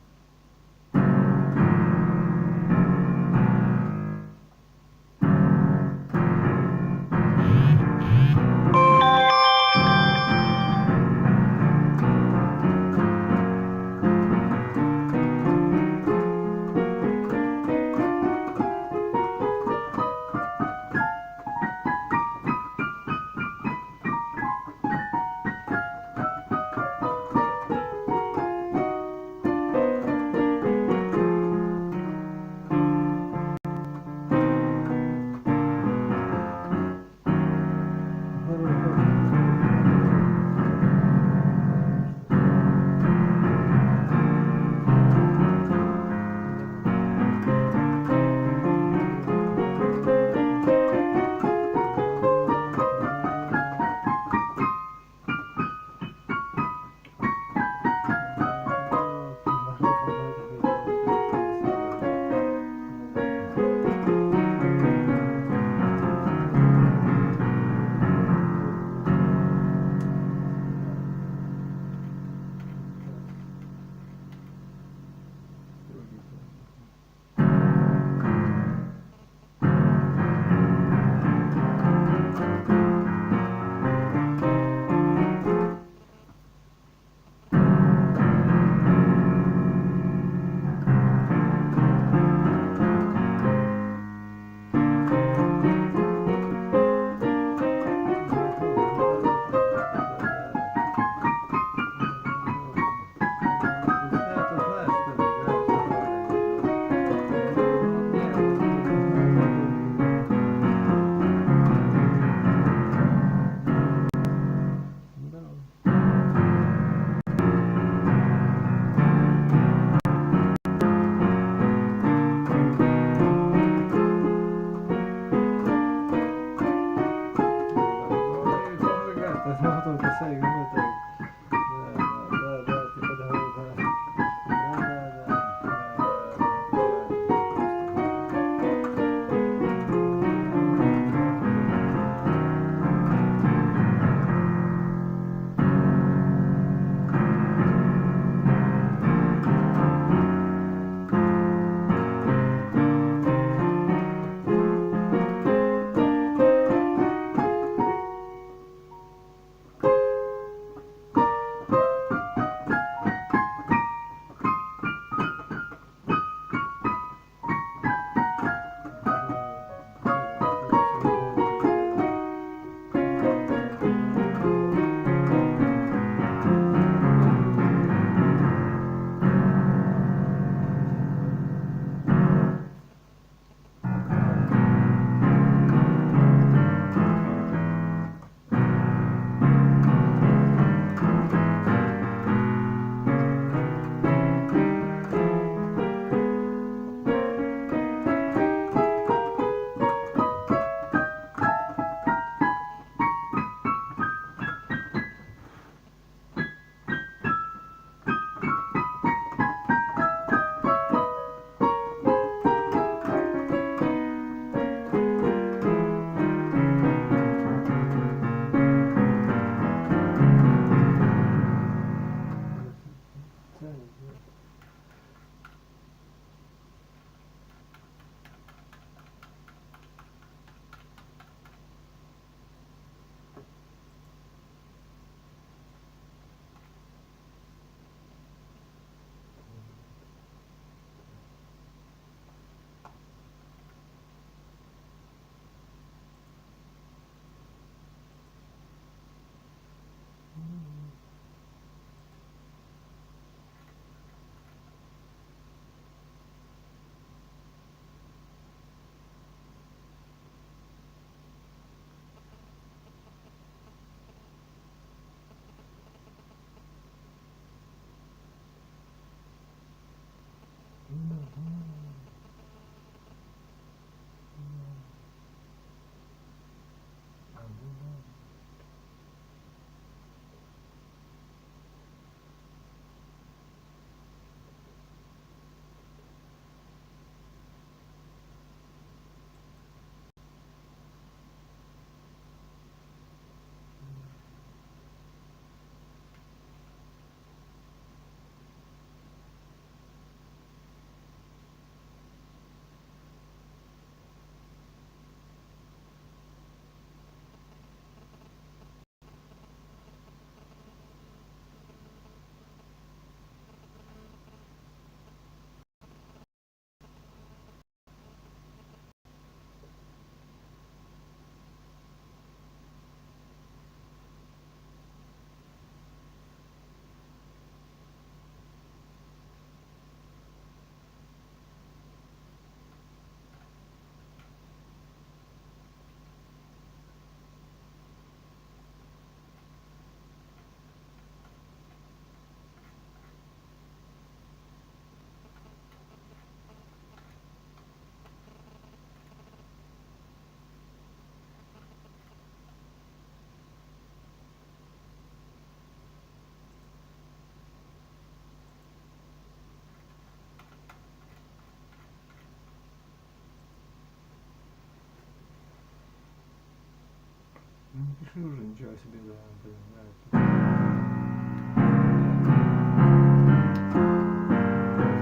Не пиши уже ничего о себе, да, блин, нравится.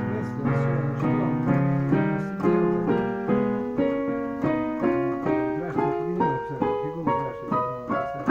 В смысле, а что? Играешь, ты фигню написать, фигу играешь, я думал, написать.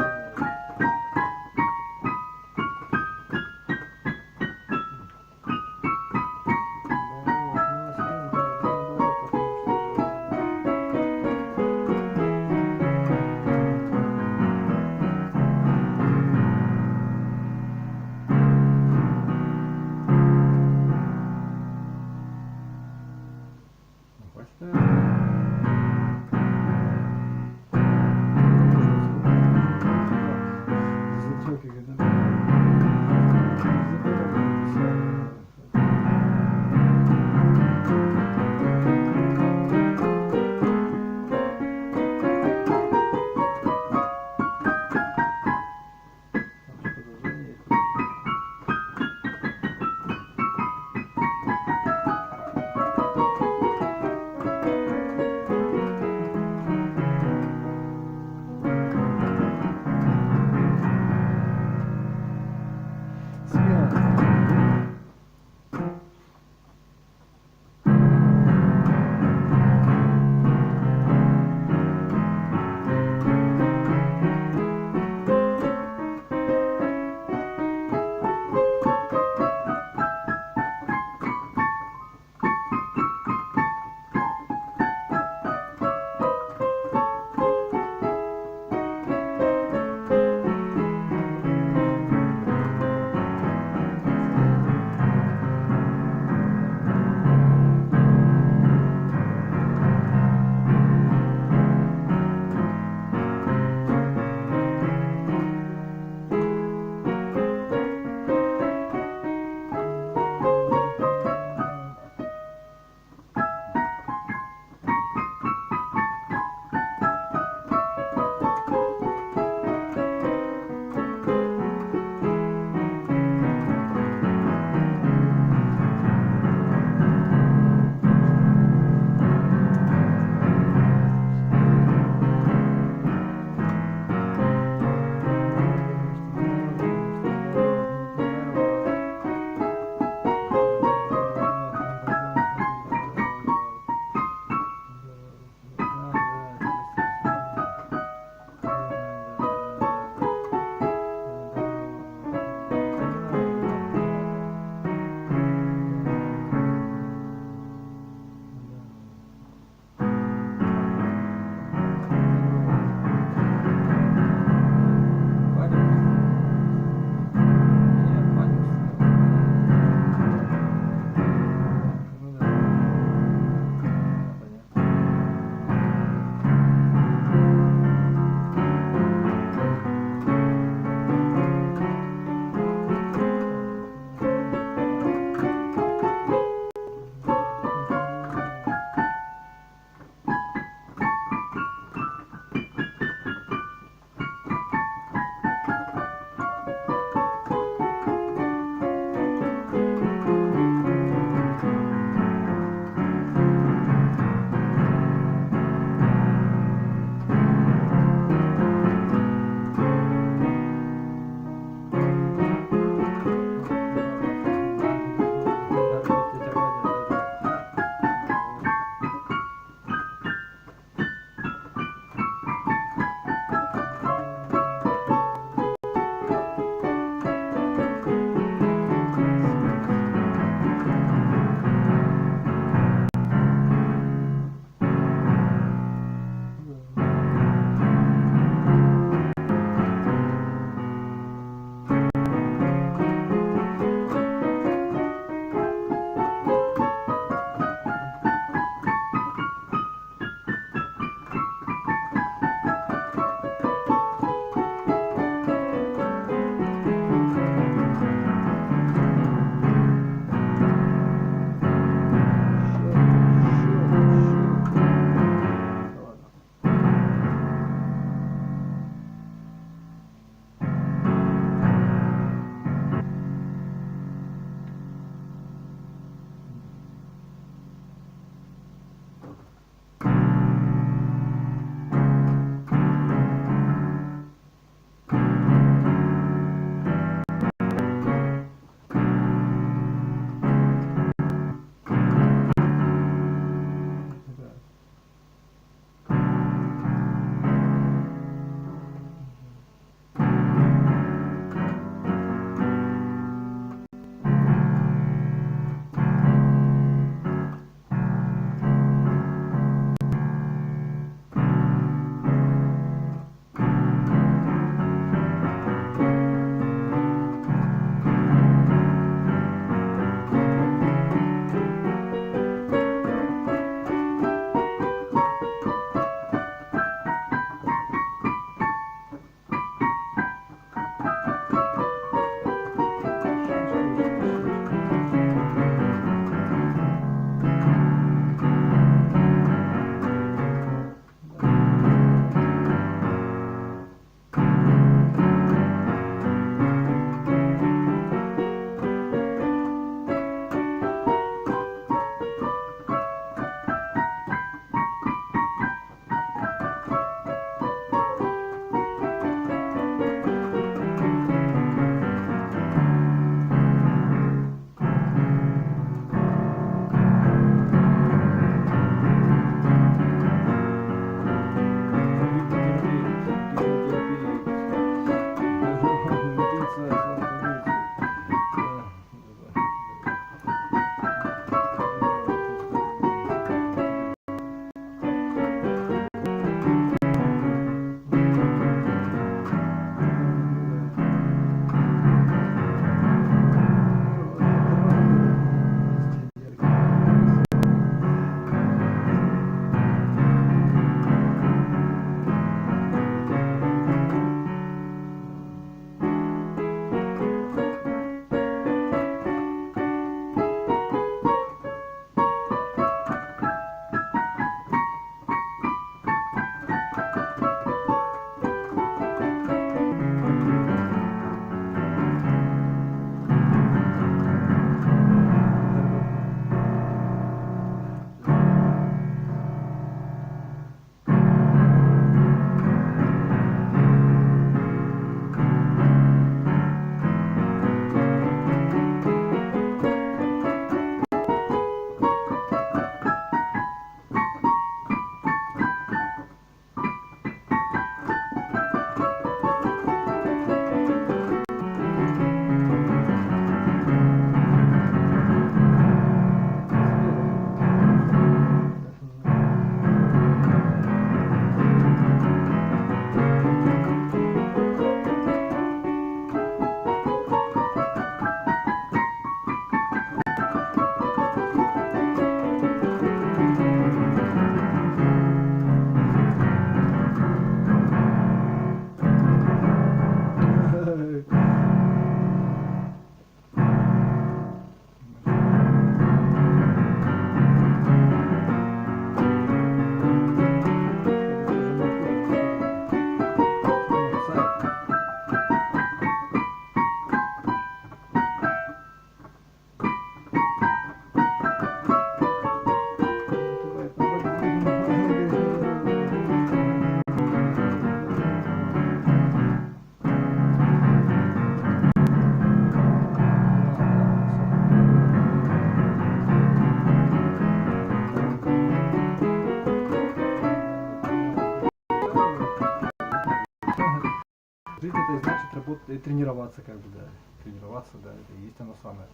работать, тренироваться, как бы, да. Тренироваться, да, это и есть оно самое.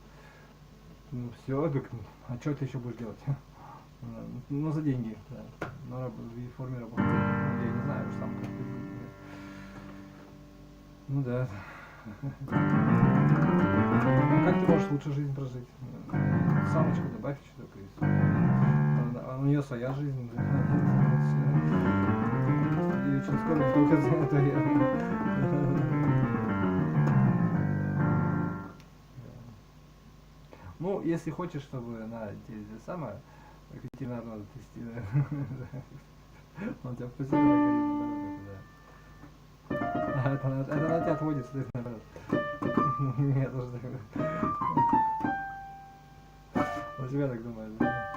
Ну все, так, а что ты еще будешь делать? Ну, за деньги, да. В форме работы. Ну, я не знаю, уж сам как ты будешь. Ну да. А как ты можешь лучше жизнь прожить? Самочку добавь что-то, и всё. У нее своя жизнь. И очень скоро только за это Ну, если хочешь, чтобы она тебе самое ветеринарного тестирования, он тебя впустит на алгоритм, да. Это она тебя отводит, наоборот. Я тоже так. У тебя так думаю, да?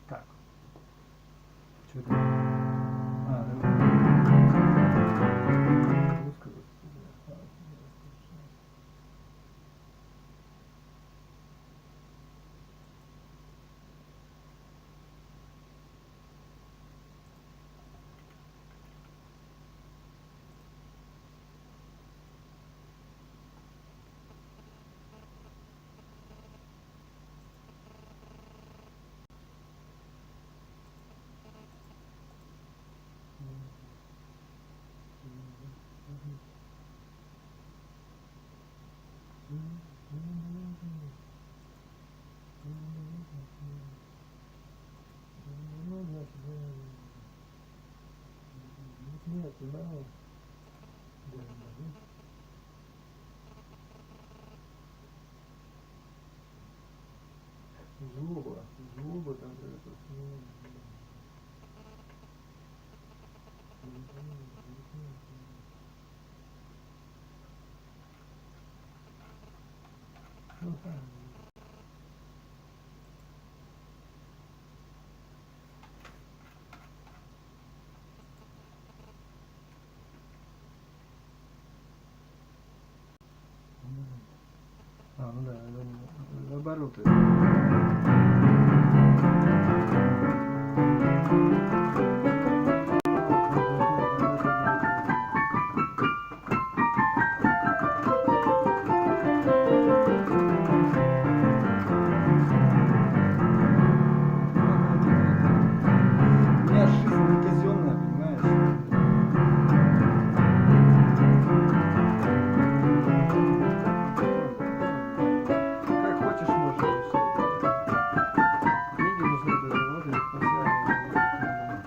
Так. Что это? Зуба там это. Ну да, обороты. У меня жизнь не казенная, понимаешь? Как хочешь, можешь решить. Деньги нужны для работы, специально.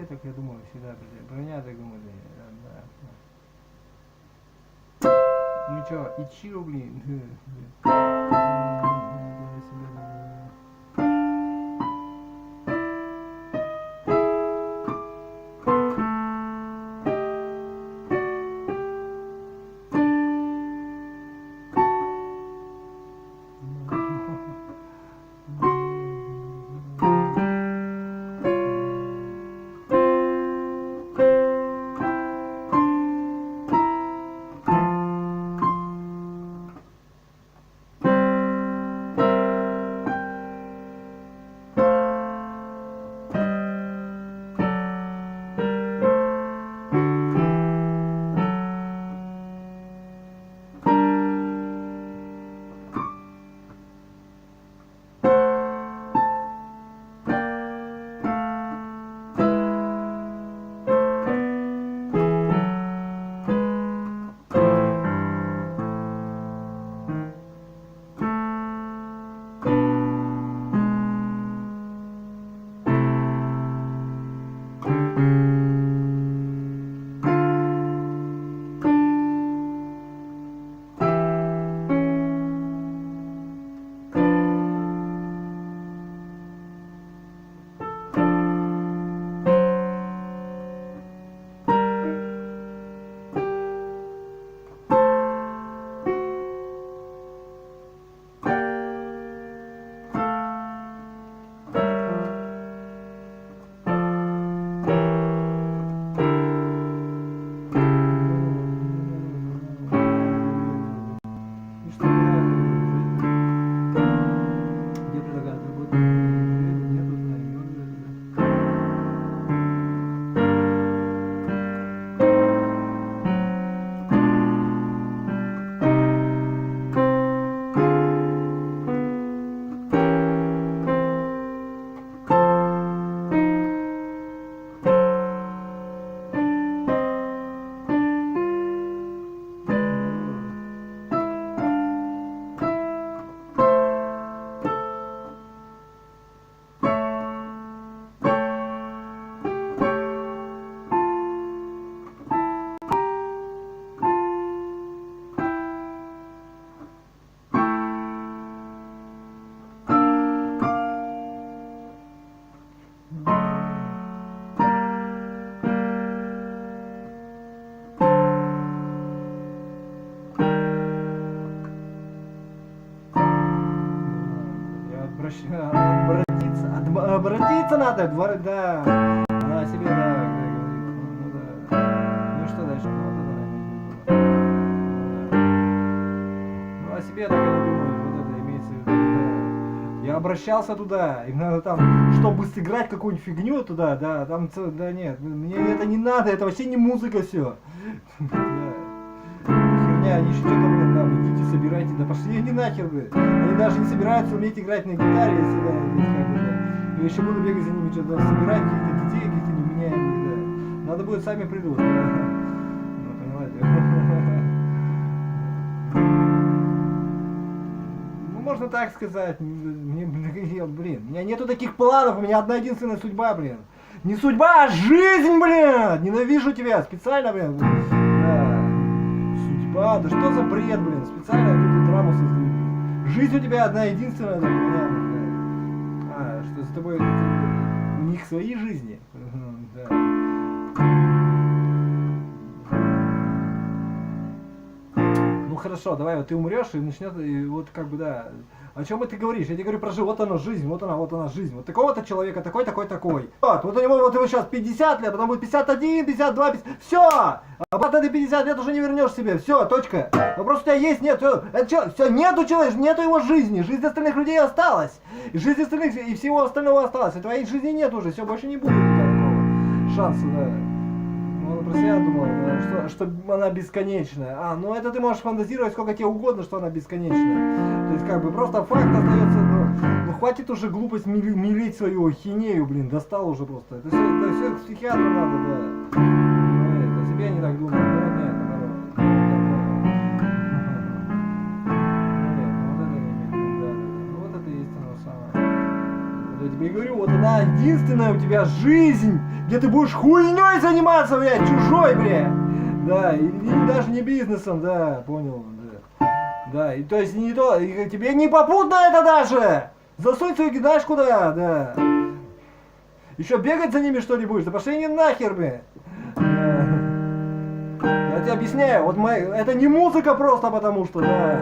так я думаю всегда, блин. Про меня так думали, да. Ну чё, Ичиро, блин. Обратиться надо, да, она себе, да, говорит, ну да, ну и что дальше, ну о себе так я не думаю, вот это имеется в виду, да. Я обращался туда, им надо там, чтобы сыграть какую-нибудь фигню туда, да, там, да нет, мне это не надо, это вообще не музыка все, херня, они еще что-то, блин, там, идите, собирайте, да пошли они нахер, блин, они даже не собираются уметь играть на гитаре, если, да, здесь как бы, да. Я еще буду бегать за ними, что-то собирать каких-то детей, каких-то неменяемых, да. Надо будет, сами придут, да. Ну, понимаете. Ну, можно так сказать. Мне, блин, у меня нету таких планов, у меня одна единственная судьба, блин. Не судьба, а жизнь, блин! Ненавижу тебя, специально, блин. Да. Судьба, да что за бред, блин, специально эту драму создаю. Жизнь у тебя одна единственная, да, понятно. Что с тобой у них свои жизни. Да. Ну хорошо, давай, вот ты умрешь и начнет, и вот как бы, да. О чем ты говоришь? Я тебе говорю про жизнь, вот она жизнь, вот она жизнь. Вот такого-то человека, такой. Вот у него вот его сейчас 50 лет, потом будет 51, 52, 50. Все! А потом ты 50 лет уже не вернешь себе. Все, точка. Вопрос у тебя есть, нет, все, нету человека, нету его жизни. Жизнь остальных людей осталась. И жизнь остальных, и всего остального осталось. И твоей жизни нет уже, все, больше не будет такого шанса, да. Ну, про себя думал, да, что она бесконечная. А, ну это ты можешь фантазировать сколько тебе угодно, что она бесконечная. То есть как бы просто факт остается, ну хватит уже глупость милить свою ахинею, блин, достал уже просто. Это все к психиатру надо, да. Ну, это себе не так думаю, ну нет, вот это истинно самое. Вот эти тебе говорю, вот она единственная у тебя жизнь, где ты будешь хуйней заниматься, блядь, чужой, блядь. Да, и даже не бизнесом, да, понял, да. Да, и то есть не то, и тебе не попутно это даже. Засунь свою, знаешь куда, да. Еще бегать за ними что ли будешь? Да пошли не нахер, блядь. Я тебе объясняю, вот это не музыка просто потому что, да.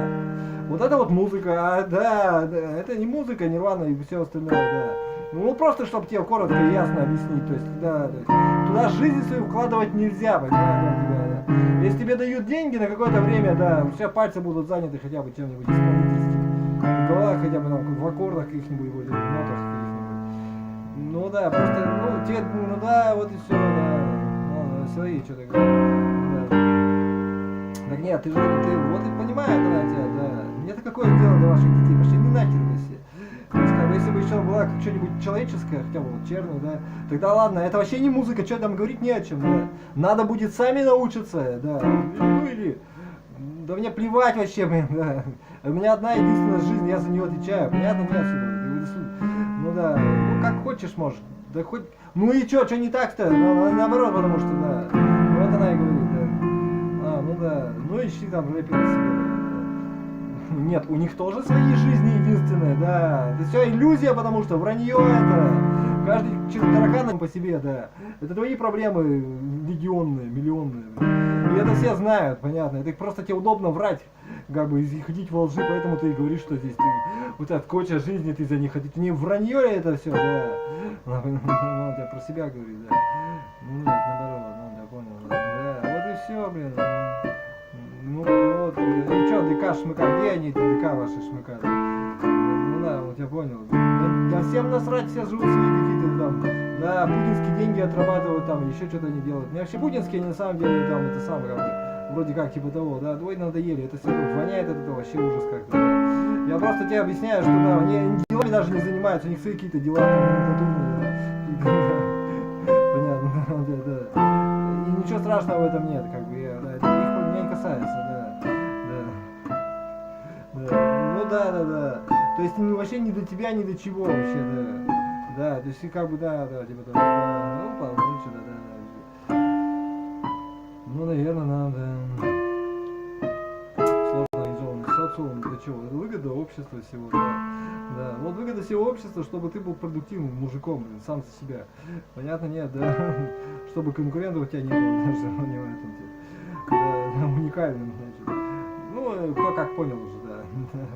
Вот это вот музыка, да, это не музыка, нирвана и все остальное, да. Ну просто, чтобы тебе коротко и ясно объяснить, то есть, да, туда жизнь свою вкладывать нельзя, понимаешь, тебя, да. Если тебе дают деньги на какое-то время, да, у тебя пальцы будут заняты хотя бы чем-нибудь исполнительским, голова хотя бы там, в аккордах каких-нибудь, в нотах каких-нибудь. Ну да, просто, ну, тебе, ну да, вот и все, да, ну, свои, что ты говоришь, да. Так нет, ты вот и понимаешь, да, тебя, да. Мне-то какое дело до ваших детей? Пошли не нахер все. То есть, как бы, если бы еще была что-нибудь человеческое, хотя бы вот черный, да, тогда ладно, это вообще не музыка, что там говорить не о чем, да. Надо будет сами научиться, да. Ну или, да мне плевать вообще, блин, да. У меня одна единственная жизнь, я за нее отвечаю, понятно, не отсюда. Ну да, ну как хочешь, может, да хоть, ну и что не так-то, наоборот, потому что, да, вот она и говорит, да. Ну да, ну ищи там рэперы себе. Нет, у них тоже свои жизни единственные, да. Это все иллюзия, потому что вранье это. Каждый таракан по себе, да. Это твои проблемы легионные, миллионные. И это все знают, понятно. Это просто тебе удобно врать, как бы, и ходить во лжи, поэтому ты и говоришь, что здесь ты вот от коча жизни ты за них ходить. Не вранье это все, да. Ну, я про себя говорю, да. Ну нет, наоборот, ну я понял, да. Вот и все, блин. Ну вот, и что, ДК шмыка, где они, эти ДК ваши шмыка? Ну да, вот я понял. Да всем насрать, все живут свои какие-то там, да, путинские деньги отрабатывают там, еще что-то не делают. Мне вообще путинские, они на самом деле там, это самое, как бы, вроде как, типа того, да, двое надоели, это все воняет от этого, вообще ужас как-то, да. Я просто тебе объясняю, что, да, они делами даже не занимаются, у них свои какие-то дела там надуманные, да. Понятно, да. И ничего страшного в этом нет, как бы, да, это меня не касается, да. Ну да. То есть вообще ни до тебя, ни до чего вообще, да. Да, то есть и как бы, да, типа того, да, ну, получше, да. Ну, наверное, нам, да. Сложно организованный социум, для чего? Это выгода общества всего, да. Да, вот выгода всего общества, чтобы ты был продуктивным мужиком, блин, сам за себя. Понятно, нет, да. Чтобы конкурентов у тебя не было, даже не в этом, да, уникальным, значит. Ну, кто как понял уже, да, понимаю.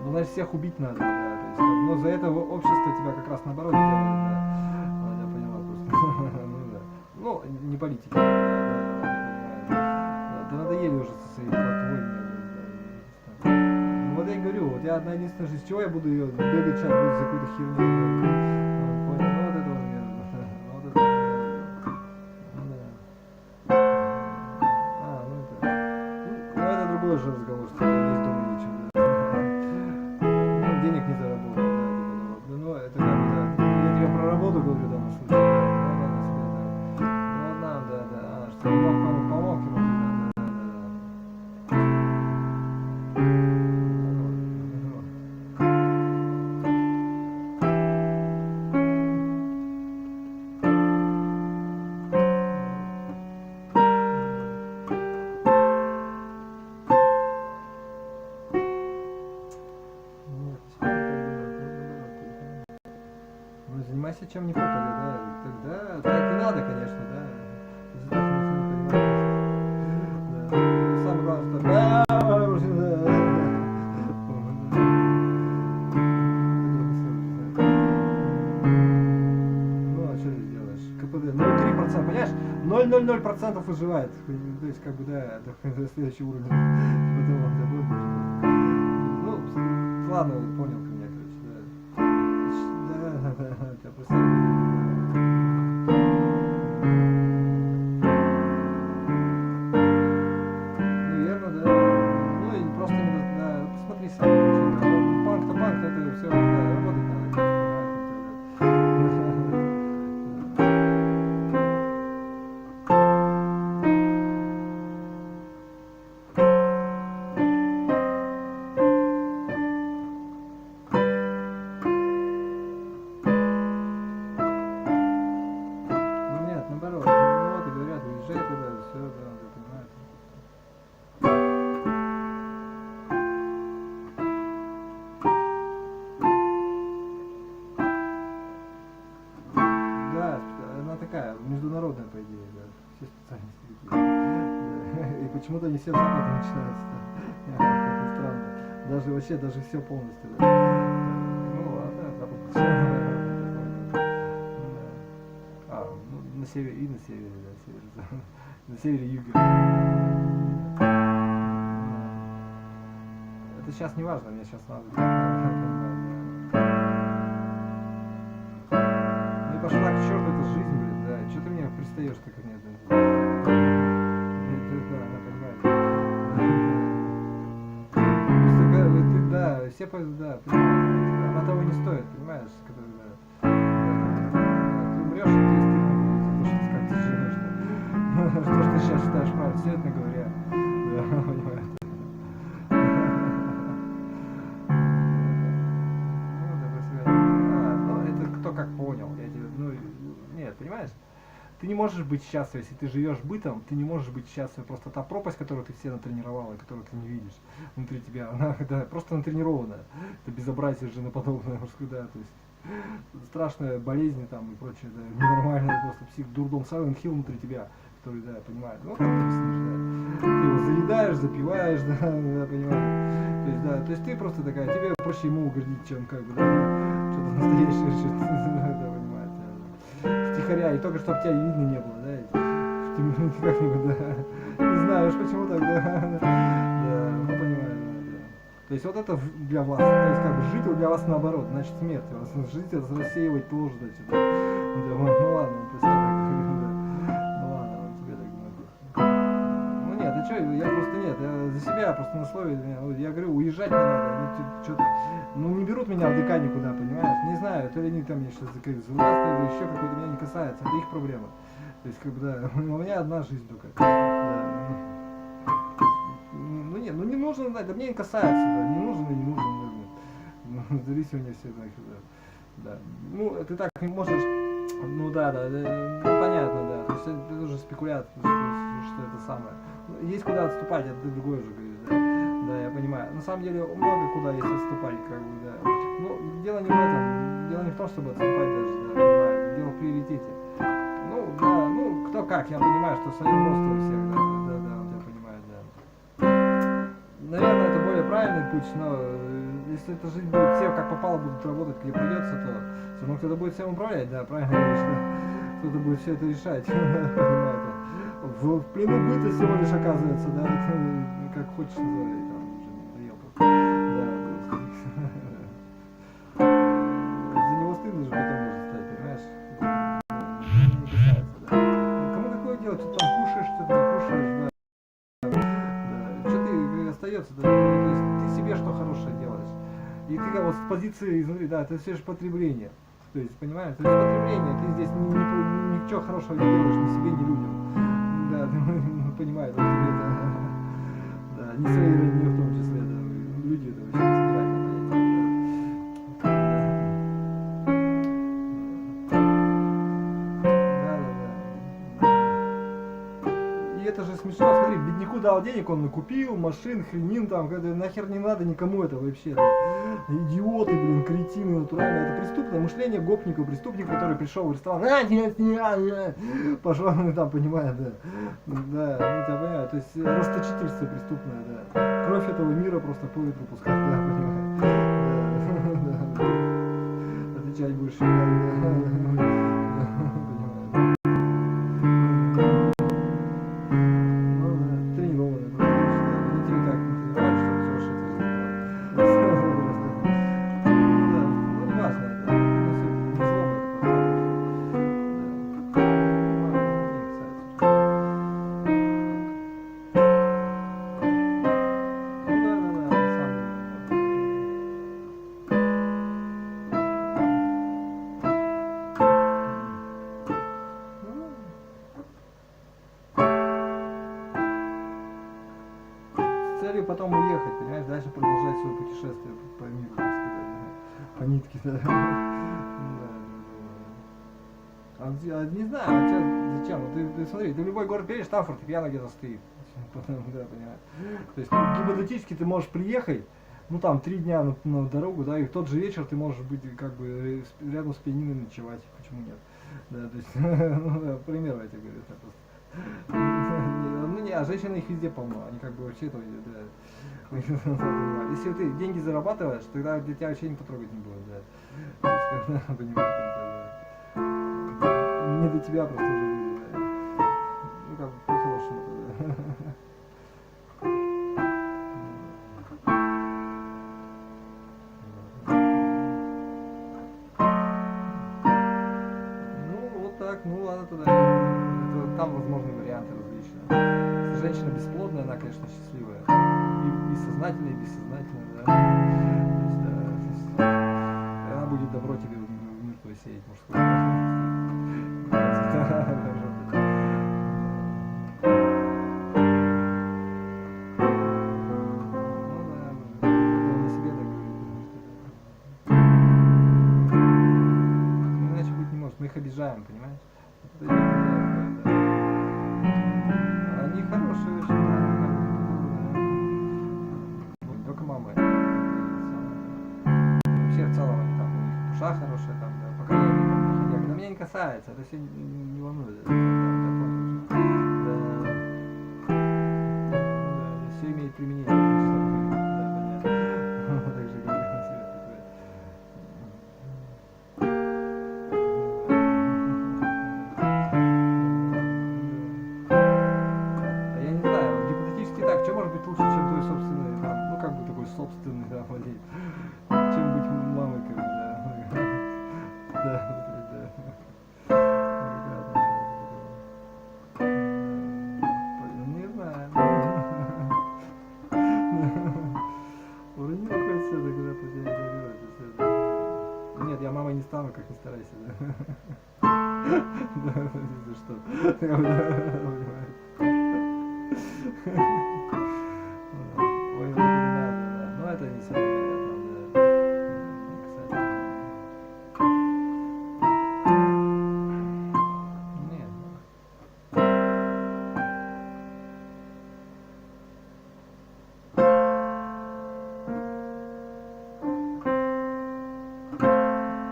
Ну, значит, всех убить надо, да, то есть, но за это общество тебя как раз наоборот делает, да. Я поняла просто. Ну, да. Ну, не политики, да, надоели уже со своей платформой. Ну, вот я и говорю, вот я одна единственная жизнь, чего я буду ее бегать сейчас, буду за какой-то херней. Тоже разговор, что есть дома ничего, да. Ну, денег не заработал, да, ну, это как бы, да. Я тебе про работу говорю в данном случае, да. Ну, нам, да, что помог ему, занимайся чем не попали, да, тогда так и надо, конечно, да. Если так не понимаешь. Да. Самое главное, что ну, а что ты сделаешь? КПД 0,3%, понимаешь? 0,00% выживает. То есть, как бы, да, это следующий уровень. Ну, ладно, понял ты меня, короче, да. Я просто... Наверное, да. Ну и просто, да, посмотри сам. Банк-то банк, это все, да, работать надо, конечно. почему-то не все запады начинаются. Как-то странно. Даже вообще, даже все полностью. Да. Ну ладно, на севере и на севере, да, на севере и юге. Это сейчас не важно, мне сейчас надо. Ну и пошла к черту, это жизнь, блин, да. Че ты мне пристаешь-то ко мне? Да, все, да, она того не стоит, понимаешь? Ты умрешь, и тебе стыдно будет за то, что как ты живешь, да. То, что ты сейчас считаешь правильно, честно говоря. Да, понимаешь? Ну, это кто как понял. Нет, понимаешь? Ты не можешь быть счастлив, если ты живешь бытом, ты не можешь быть счастлив. Просто та пропасть, которую ты все натренировала, которую ты не видишь внутри тебя, она да, просто натренированная. Это безобразие женоподобное, да, то есть страшная болезнь там и прочее, да, ненормальная просто дурдом, Silent Hill внутри тебя, который, да, понимает, ну, как ты объяснишь, да, ты его заедаешь, запиваешь, да, понимаешь, то есть ты просто такая, тебе проще ему угодить, чем как бы, да, что-то настоящее, что-то, да, понимаешь. Втихаря, и только чтобы тебя видно не было, да, как-нибудь, да, не знаю уж почему так, да, ну понимаю, да. То есть вот это для вас, то есть как бы жить для вас наоборот, значит смерть, жить это рассеивать тоже, значит, да, ну ладно, пусть я так говорю, да, ну ладно, он тебе так говорит. Ну нет, ты что, я просто нет, я за себя просто на слове, я говорю, уезжать не надо, что-то. Ну не берут меня в ДК никуда, понимаешь? Не знаю, то ли они там меня сейчас закрыли за власть, или еще какой-то меня не касается, это их проблема. То есть как бы да, у меня одна жизнь только. Да. Ну нет, ну не нужно, да мне не касается, да, не нужен и не нужен, да. Зависимое все, да. Ну ты так не можешь, ну да, ну понятно, да. То есть это уже спекуляция, что это самое. Есть куда отступать, это ты другой уже говоришь, да. Да, я понимаю. На самом деле много куда есть отступать, как бы, да. Но дело не в этом, дело не в том, чтобы отступать даже, да, понимаю. Дело в приоритете. Ну, да, ну, кто как, я понимаю, что своим ростом у всех, да, вот я понимаю, да. Наверное, это более правильный путь, но если эта жизнь будет, все как попало будут работать, где придется, то все равно кто-то будет всем управлять, да, правильно говоришь, да. Кто-то будет все это решать, понимаю, в плену быта всего лишь оказывается, да, как хочешь называй, там, уже надоел просто. Да, то есть, за него стыдно же потом может стать, понимаешь? Не касается, да. Кому какое дело, что там кушаешь, что-то не кушаешь, да. Что ты остается, да, то есть ты себе что хорошее делаешь. И ты вот с позиции изнутри, да, это все же потребление. То есть, понимаешь, то есть потребление, ты здесь ничего хорошего не делаешь ни себе, ни людям. Да, ты понимаешь, вот тебе это, да, не свои родни в том числе, да, люди это вообще не собирают, да. И это же смешно, смотри, бедняку дал денег, он накупил машин, хренин там, нахер не надо никому это вообще, да. Идиоты, блин, кретины, натурально, это преступное мышление гопника, преступник, который пришел в ресторан, пошел, там, понимаю, да, ну тебя понимаю, то есть расточительство преступное, да, кровь этого мира просто по ветру пускать, да, понимаю, да, отвечать будешь, да. Потом уехать, понимаешь, дальше продолжать свое путешествие по миру, так сказать, по нитке, да. Не знаю, зачем? Ты смотри, ты в любой город приедешь, там фортепиано где-то стоит. Потом, да, понимаешь. То есть гипотетически ты можешь приехать, ну там 3 дня на дорогу, да, и в тот же вечер ты можешь быть как бы рядом с пианино ночевать, почему нет? Да, то есть, ну, да, пример я тебе говорю, это просто. Ну Не, а женщины их везде полно, они как бы вообще это, да. Если ты деньги зарабатываешь, тогда для тебя вообще никто трогать не будет, да. Не для тебя просто уже будет, да. Ну как бы по-хорошему, да. Ну ладно тогда. Там возможны варианты различные. Если женщина бесплодная, она, конечно, счастливая. И сознательная, и бессознательная, да. То есть, она будет добро тебе в мир твой сеять, мужское. Иначе быть не может. Мы их обижаем, понимаешь? Они хорошие очень, да. Только мамы. Вообще в целом они там, у них душа хорошая, там, да, поколение там, доходяги. Но меня не касается, это все не волнует. Да, все имеет применение. Так же говорю. Лучше, чем твой собственный, там, ну как бы такой собственный, да, владелец, чем быть мамой, как бы, да. Не знаю. Уронил хоть все, когда по тебе говорю. Нет, я мамой не стану, как ни старайся, да. Да, за что. Ой, не надо, да. Ну это не самое, правда. Нет.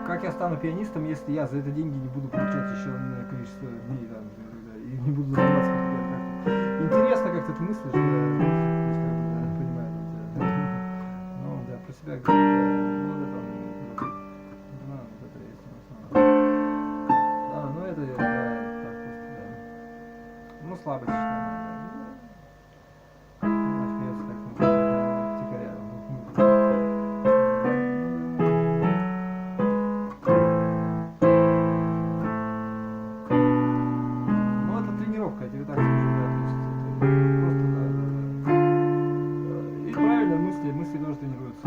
Как я стану пианистом, если я за это деньги не буду получать еще количество дней, там, и не буду заниматься как-то. Интересно, как ты это мыслишь, да, понимаю, да. Ну, да, про себя говорить, да, ну, это есть, да, ну, это, да, так, просто, да. Ну, слабость, что ли, да. Смеется так, втихаря. Ну, это тренировка, я тебе так скажу, да, то есть, просто, да. И правильно, мысли тоже тренируются.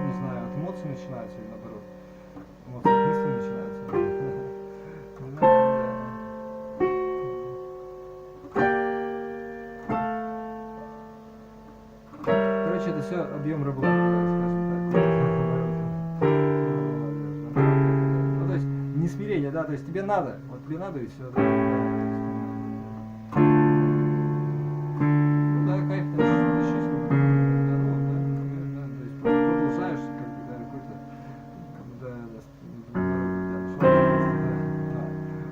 Не знаю, от эмоций начинаются или наоборот. Эмоции от мысли начинаются. Не знаю, да. Короче, это все объем работы, скажем так. Ну, то есть, не смирение, да, то есть тебе надо, вот тебе надо и все, да. Ну да, кайф, да, счастливо, да, ну, да, то есть просто продолжаешь, как бы, да, какой-то, да,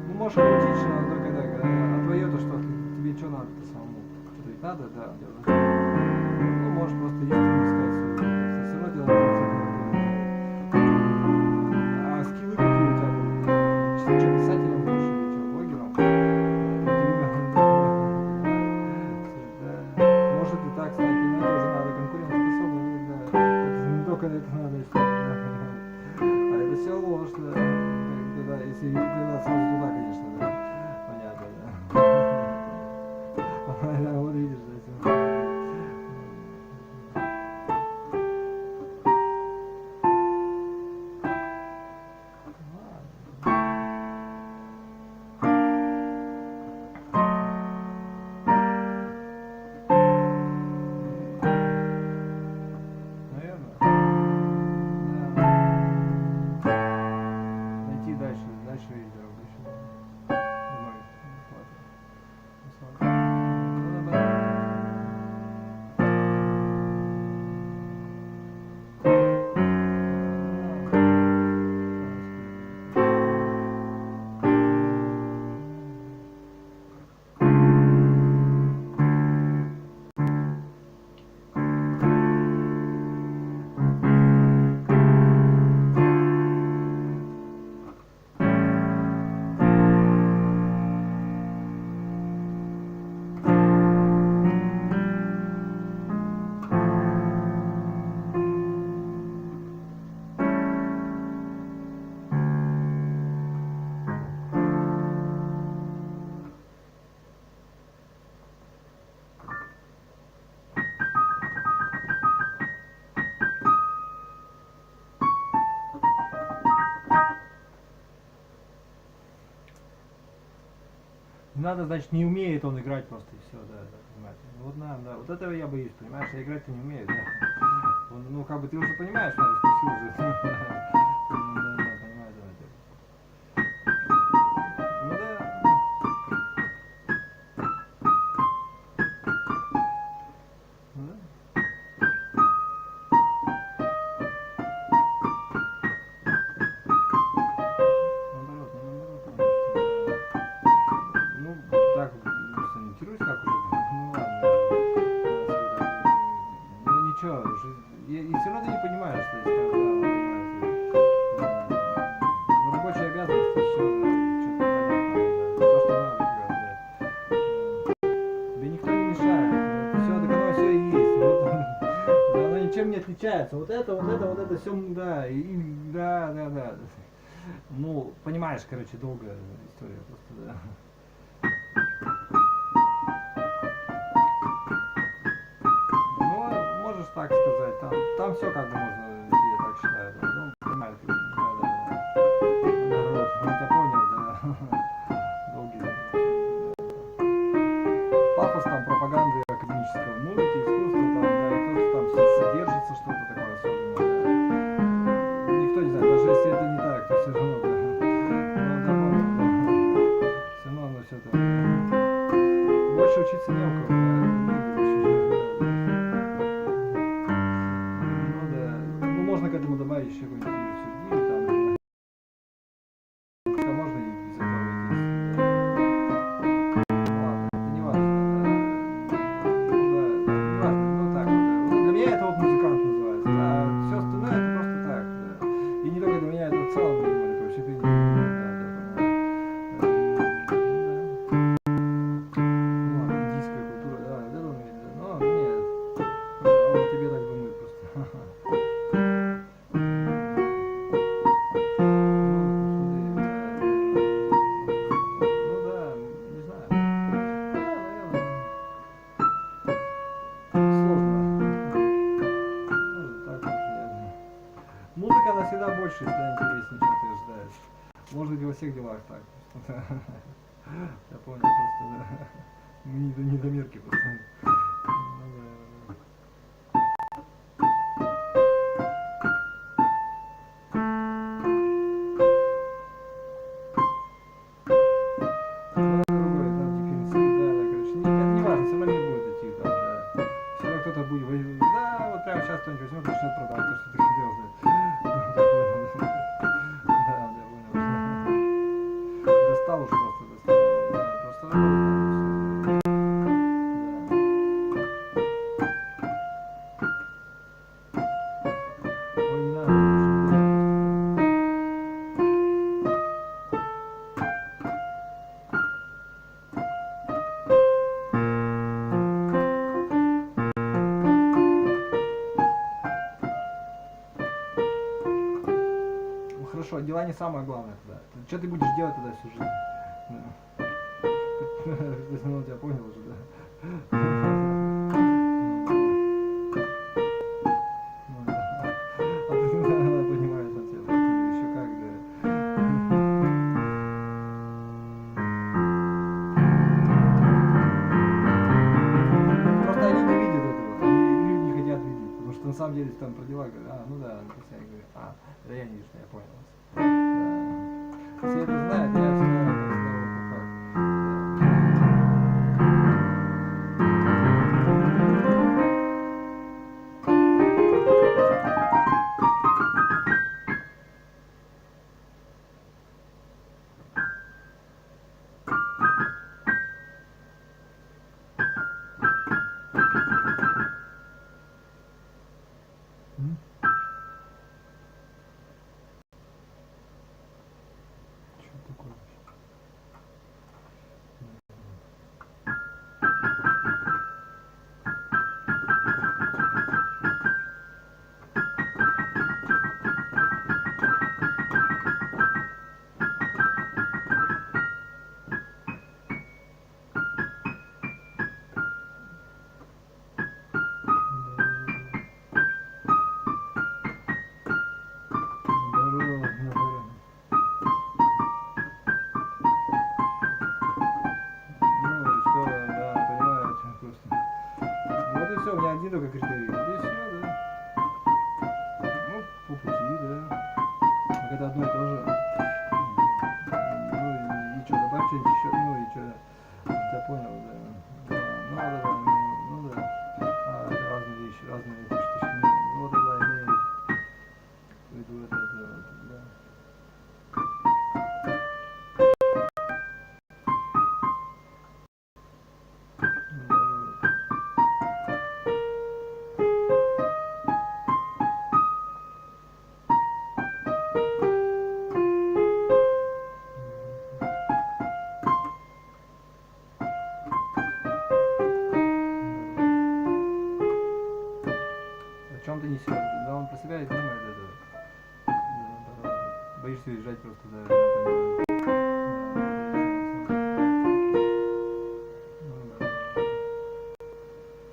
ну, можешь получить, что надо только, да, а твое-то что, тебе что надо-то самому, что-то ведь надо, да, делать. Ну, можешь просто истину искать свою, все равно делать концерт. А скиллы какие у тебя будут? Что, писателем будешь или что, блогером? Может и так, кстати, но это уже надо конкурентоспособность, да. Не только это надо, что, да. А это все ложь, да. Да, если глядать сразу туда, конечно, да. Понятно, да. Да, вот видишь, да. надо, значит, не умеет он играть просто и все, да, понимаете. Вот надо, да, вот этого я боюсь, понимаешь, а играть-то не умеет, да. Он, ну, как бы ты уже понимаешь, наверное, спросил уже. Да, понимаю, давайте. Ну да. Ну да. Наоборот, ну так, сориентируюсь как уже. Ну ладно. Ну ничего, и все равно ты не понимаешь, то есть, когда, ну, рабочие обязанности, все, да, что-то понятно, да. То, что надо, да. Тебе никто не мешает, все, так оно все и есть. Вот, да, оно ничем не отличается. Вот это все, да, да. Ну, понимаешь, короче, долгая история просто, да. Ну, можешь так сказать, там все как бы можно, я так считаю, да. Ну, понимаешь, да. Народ, ну, я понял, да. Долгий, да. Пафос там пропаганды академического музыки, искусства, там, да, и то, что там содержится что-то такое особенное, да. Никто не знает, даже если это не так, то все равно, да. Все равно оно все там. Больше учиться не у кого, да. Ну да. Ну можно к этому добавить еще какой-нибудь рассуждение, там, что можно и без этого обойтись. Ладно, это не важно, да. Ну да, не важно, ну так вот, да. Ну, для меня это вот музыкант называется, а все остальное это просто так, да. И не только для меня, это в целом, вообще ты не, да, индийская культура, да, вот это умеет, да. Но нет, он о тебе так думает просто. Ну да, не знаю. Да, наверное. Сложно. Ну, так уж я. Музыка, она всегда больше, всегда интереснее, чем ты ожидаешь. Может быть, во всех делах так. Я понял просто, да. Мы недомерки просто. Ну, да. Ну, другой, там дифференцирует, да, короче. Это не важно, все равно не будет идти, там, да. Все равно кто-то будет, да, вот прямо сейчас кто-нибудь возьмет и начнет продавать то, что ты хотел, да. Да, понял. Достал уже просто, достал. Да, просто работать надо все. Да. Ой, не надо, лучше не делать просто. Ну хорошо, дела не самое главное тогда. Что ты будешь делать тогда всю жизнь? Ну, я понял уже, да. Ну, да. А ты, да, понимаешь, ответ. Еще как, да. Просто они не видят этого. Люди не хотят видеть. Потому что на самом деле там про дела говорят, ну да, я говорю, это я не вижу, я понял вас. Да. Все это знают, я всегда вот как. Что такое? и все, у меня один только критерий. Вот и все, да. Ну, по пути, да. Так это одно и то же. Ну и что, добавь что-нибудь еще, ну и что, я понял, да. Ну да. А, это разные вещи, разные штучки. Ну да, имею в виду это, да. О чем ты несешь? Да он про себя и думает это. Да. Боишься уезжать просто, да, я понимаю.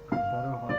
Дорога,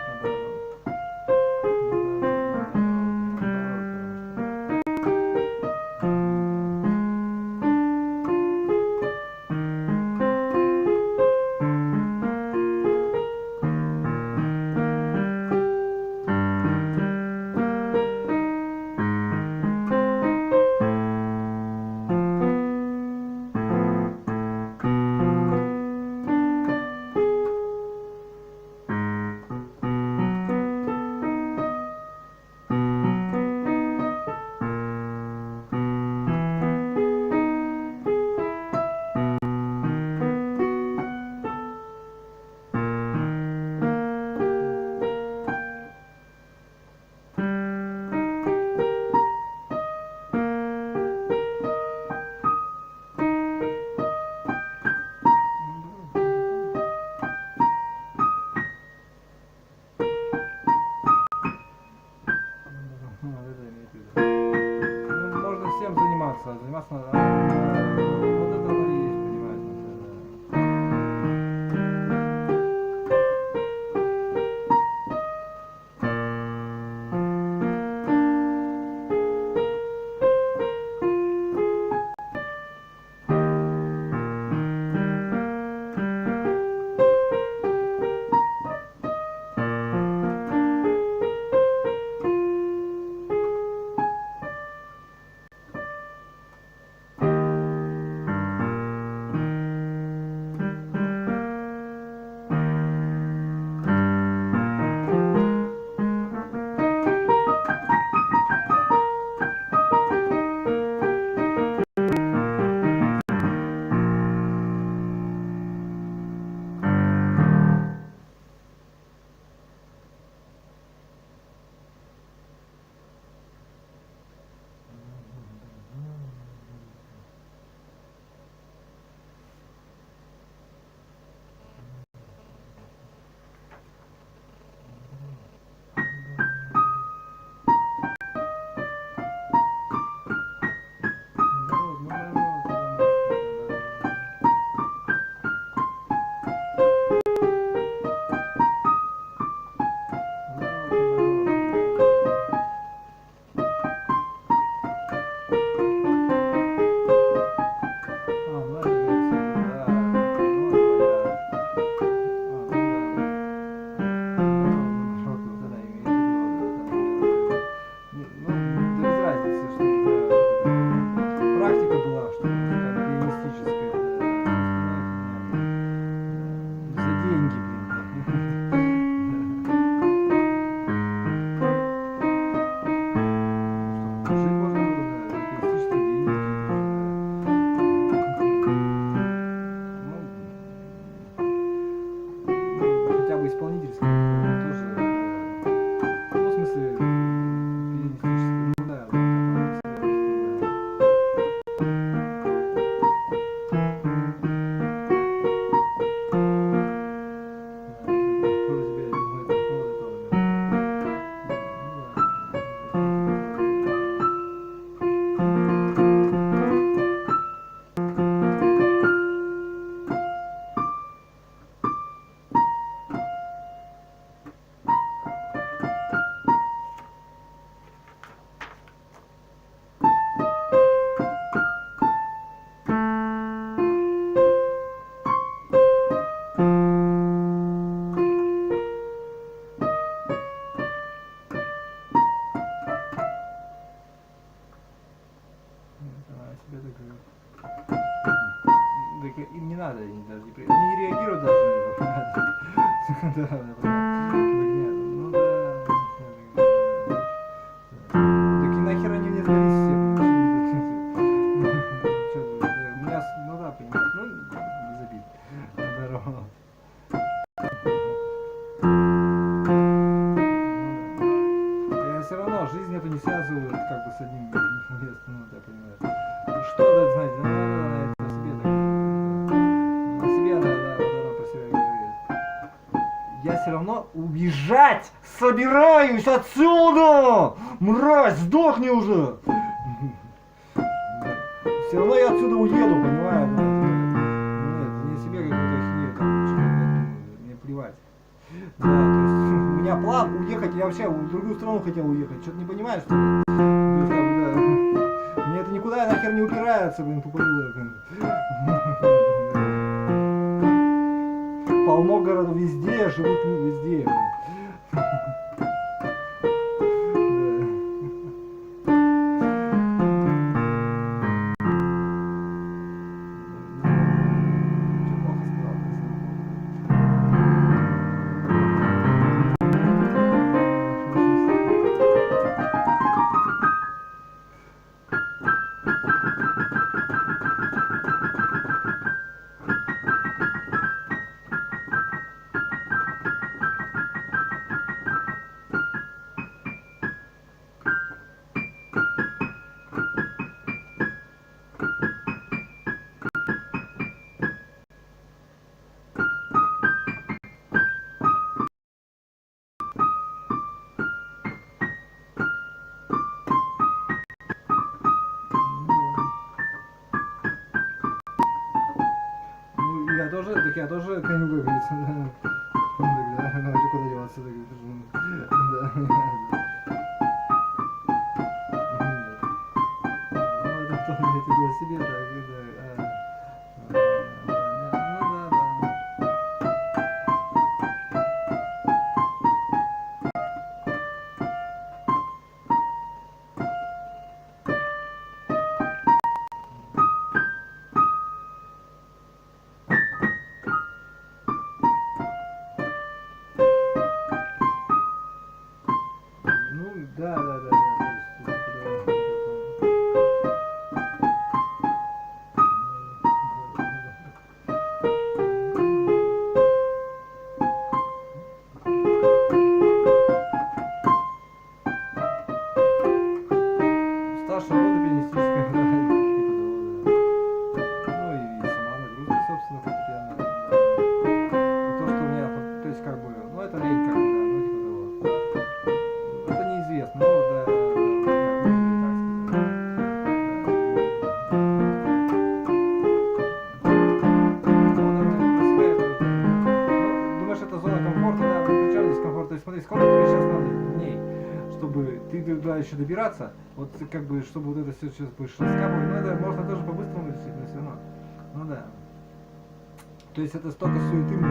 как бы с одним местом, ну, я понимаю. Что это, знаете, на себе так. На себе она про себя говорит. Я все равно уезжать собираюсь отсюда! Мразь, сдохни уже! Все равно я отсюда уеду, понимаешь? Нет, не себе какую-то ахинею там, мне плевать. Да, то есть у меня план уехать, я вообще в другую страну хотел уехать, что-то не понимаешь, что ли? То есть, как бы, да. Мне это никуда нахер не упирается, блин, тупорылая, блин. Полно городов везде, живут везде, блин. Я тоже коню говорится, да. Тогда, ну, куда деваться, да. Ну, это кто мне это себе, так, да. Еще добираться, вот как бы, чтобы вот это все сейчас будешь раскапывать, ну это можно тоже по-быстрому действительно все равно. Ну да. То есть это столько суеты, да,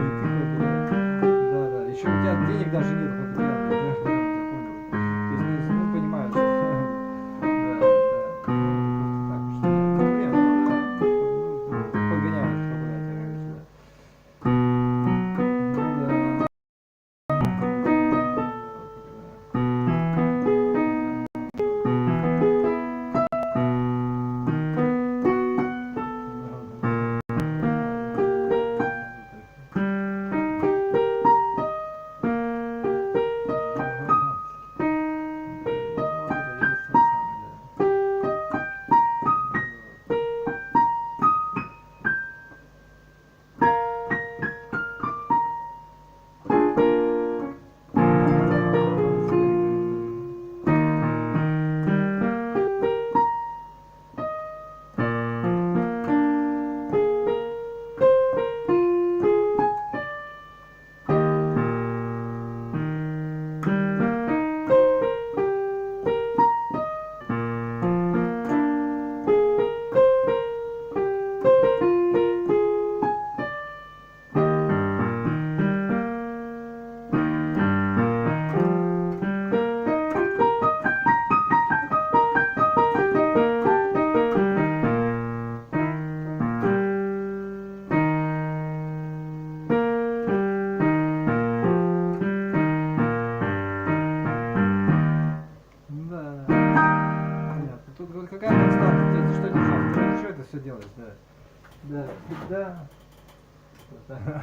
еще у тебя денег даже нет, вот я понял. То есть, ну понимаешь, да, так уж проблема, подгоняют,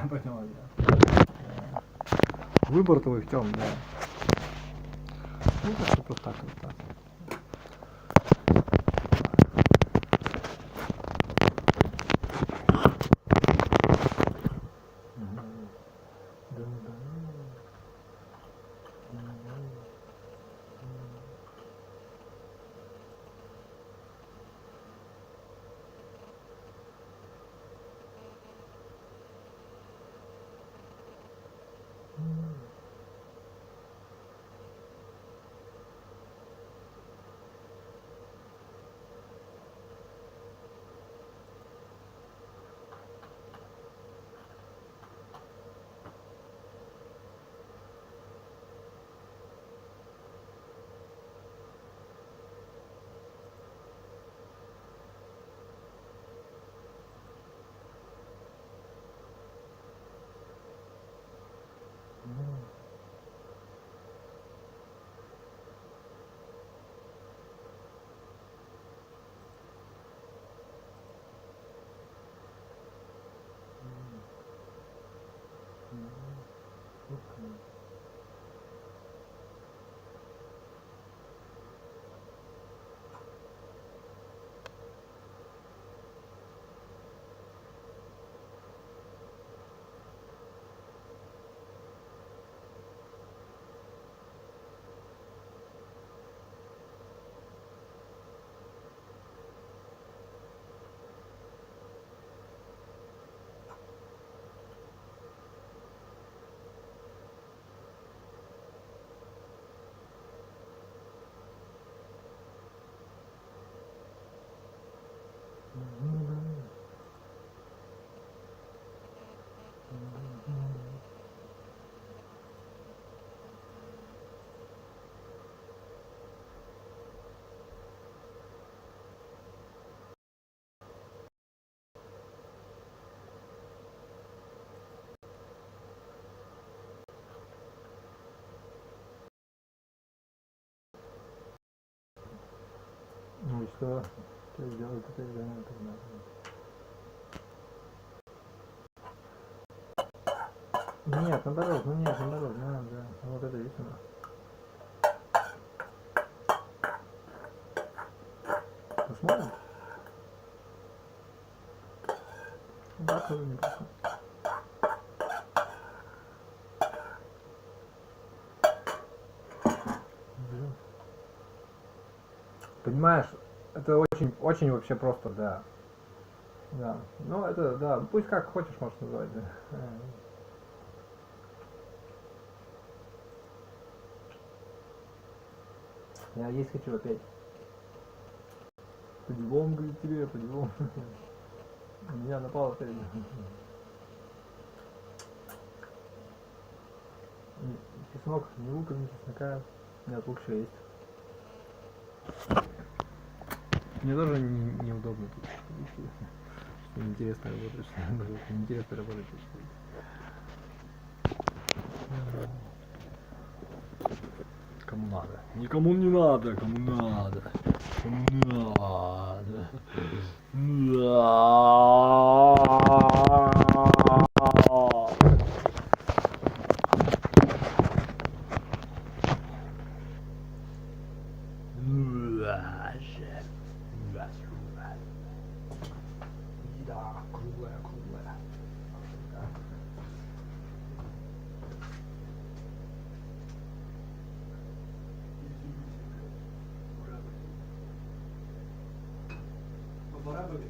поняла, да. Выбор твой в чем, да. Ну, как-то вот так вот. Ну и что? Что сделать это экзамен? Нет, наоборот, ну нет, наоборот, не надо, да. Вот это видишь, она. Посмотрим? Да, тоже неплохо. Понимаешь, это очень вообще просто, да. Да. Ну это, да, пусть как хочешь можешь называть, да. Я есть хочу опять. По делам, говорит, тебе, по делам. Меня напал опять. Чеснок, ни лука, ни чеснока. Нет, лук еще есть. Мне тоже неудобно тут. Что неинтересно работать, что неинтересно работать. Кому надо? Никому не надо, кому надо. Кому надо. Да, круглая. Порадовали?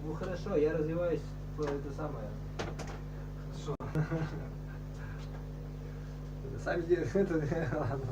Ну хорошо, я развиваюсь, это самое. Хорошо. Сами делаете это, ладно.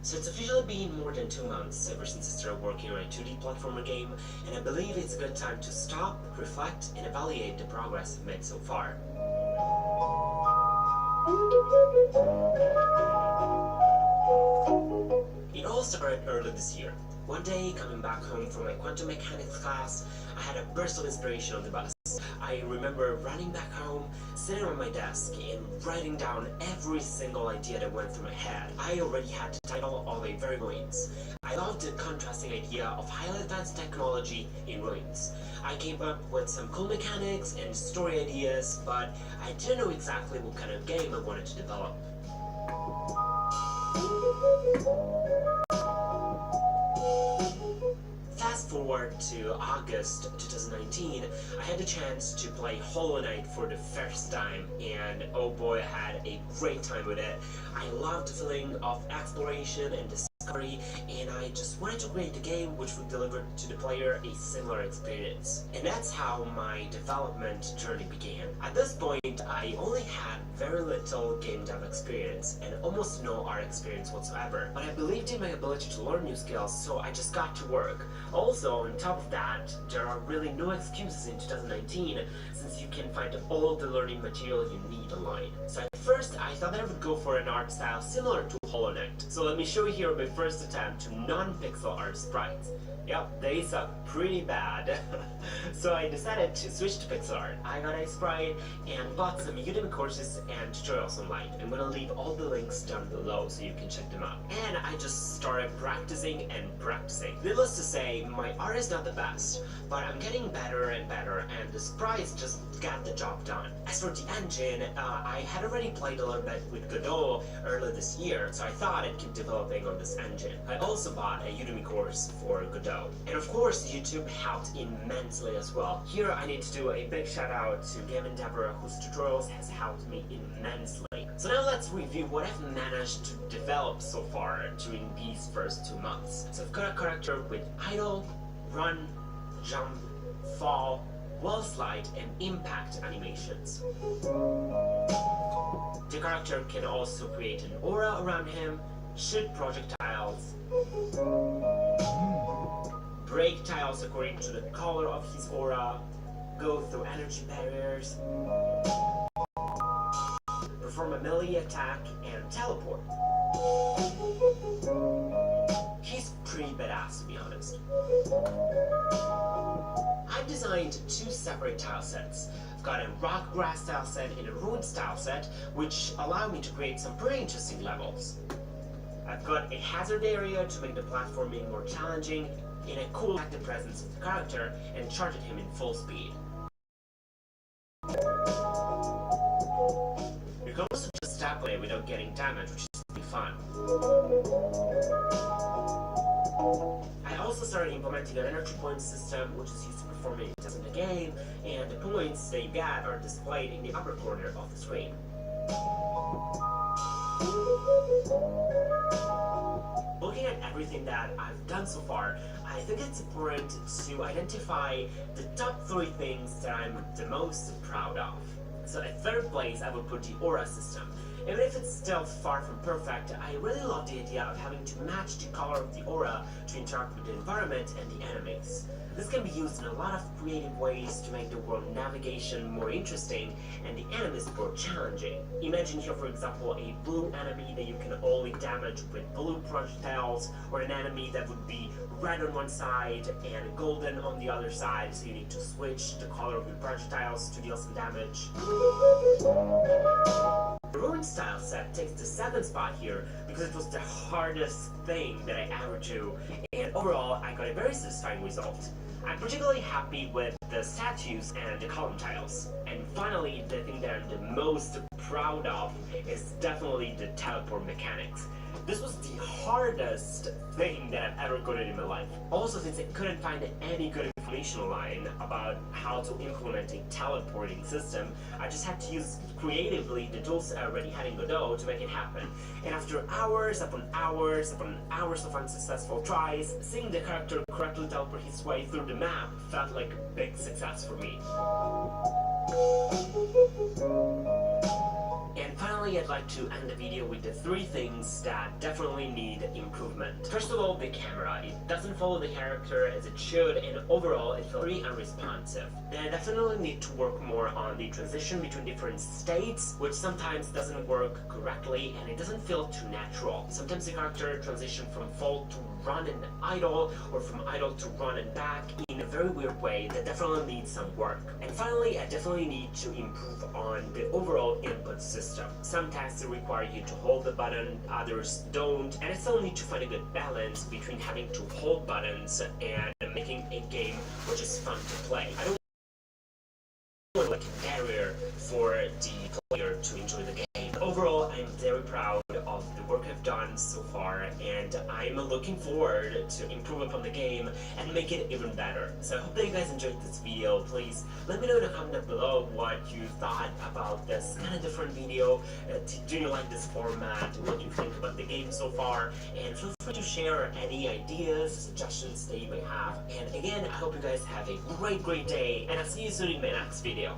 So it's officially been more than 2 months ever since I started working on a 2D platformer game, and I believe it's a good time to stop, reflect, and evaluate the progress I've made so far. It all started early this year. One day, coming back home from my quantum mechanics class, I had a burst of inspiration on the bus. I remember running back home, sitting on my desk, and writing down every single idea that went through my head. I already had the title of a very ruins. I loved the contrasting idea of highly advanced technology in ruins. I came up with some cool mechanics and story ideas, but I didn't know exactly what kind of game I wanted to develop. Fast forward to August 2019, I had the chance to play Hollow Knight for the first time, and oh boy, I had a great time with it. I loved the feeling of exploration and discovery, and I just wanted to create a game which would deliver to the player a similar experience. And that's how my development journey began. At this point, I only had very little game dev experience and almost no art experience whatsoever, but I believed in my ability to learn new skills, so I just got to work. Also, on top of that, there are really no excuses in 2019, since you can find all the learning material you need online. So at first, I thought that I would go for an art style similar to Hollow Knight. So let me show you here my first attempt to non-pixel art sprites. Yep, they suck pretty bad. So I decided to switch to pixel art. I got a sprite and bought some Udemy courses and tutorials online. I'm gonna leave all the links down below so you can check them out. And I just started practicing and practicing. Needless to say, my art is not the best, but I'm getting better and better, and the sprites just got the job done. As for the engine, I had already played a little bit with Godot earlier this year, so I thought I'd keep developing on this engine. I also bought a Udemy course for Godot. And of course, YouTube helped immensely as well. Here I need to do a big shout out to Game Endeavor, whose tutorials has helped me immensely. So now let's review what I've managed to develop so far during these first 2 months. So I've got a character with idle, run, jump, fall, wall slide, and impact animations. The character can also create an aura around him, shoot projectiles, break tiles according to the color of his aura, go through energy barriers, perform a melee attack, and teleport. He's pretty badass, to be honest. I've designed 2 separate tile sets. I've got a rock grass tile set and a ruin style set, which allow me to create some pretty interesting levels. I've got a hazard area to make the platforming more challenging, and a cool active presence of the character, and charted him in full speed. You can also just tap away without getting damage, which is pretty fun. I also started implementing an energy point system, which is used to perform many tests in the game, and the points that you get are displayed in the upper corner of the screen. Looking at everything that I've done so far, I think it's important to identify the top 3 things that I'm the most proud of. So at third place, I would put the aura system. Even if it's still far from perfect, I really love the idea of having to match the color of the aura to interact with the environment and the enemies. This can be used in a lot of creative ways to make the world navigation more interesting and the enemies more challenging. Imagine here, for example, a blue enemy that you can only damage with blue projectiles, or an enemy that would be red on one side and golden on the other side, so you need to switch the color of your projectiles to deal some damage. The Ruin style set takes the 2nd spot here because it was the hardest thing that I ever drew, and overall I got a very satisfying result. I'm particularly happy with the statues and the column tiles. And finally, the thing that I'm the most proud of is definitely the teleport mechanics. This was the hardest thing that I've ever coded in my life. Also, since I couldn't find any good information online about how to implement a teleporting system, I just had to use creatively the tools I already had in Godot to make it happen. And after hours upon hours upon hours of unsuccessful tries, seeing the character correctly teleport his way through the map felt like a big success for me. And finally, I'd like to end the video with the 3 things that definitely need improvement. First of all, the camera. It doesn't follow the character as it should, and overall it feels very unresponsive. They definitely need to work more on the transition between different states, which sometimes doesn't work correctly and it doesn't feel too natural. Sometimes the character transition from fall to run and idle, or from idle to run and back in a very weird way that definitely needs some work. And finally, I definitely need to improve on the overall input system. Some tasks require you to hold the button, others don't, and I still need to find a good balance between having to hold buttons and making a game which is fun to play. I don't want like a barrier for the player to enjoy the game. Overall, I'm very proud of the work I've done so far, and I'm looking forward to improve upon the game and make it even better. So I hope that you guys enjoyed this video. Please let me know in the comment down below what you thought about this kind of different video. Do you like this format? What do you think about the game so far? And feel free to share any ideas, suggestions that you may have. And again, I hope you guys have a great day, and I'll see you soon in my next video.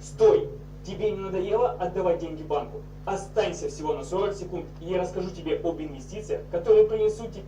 Стой! Тебе не надоело отдавать деньги банку? Останься всего на 40 секунд, и я расскажу тебе об инвестициях, которые принесут тебе...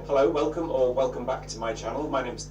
Hello, welcome or welcome back to my channel. My name's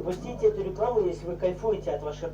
Пропустите эту рекламу, если вы кайфуете от вашей...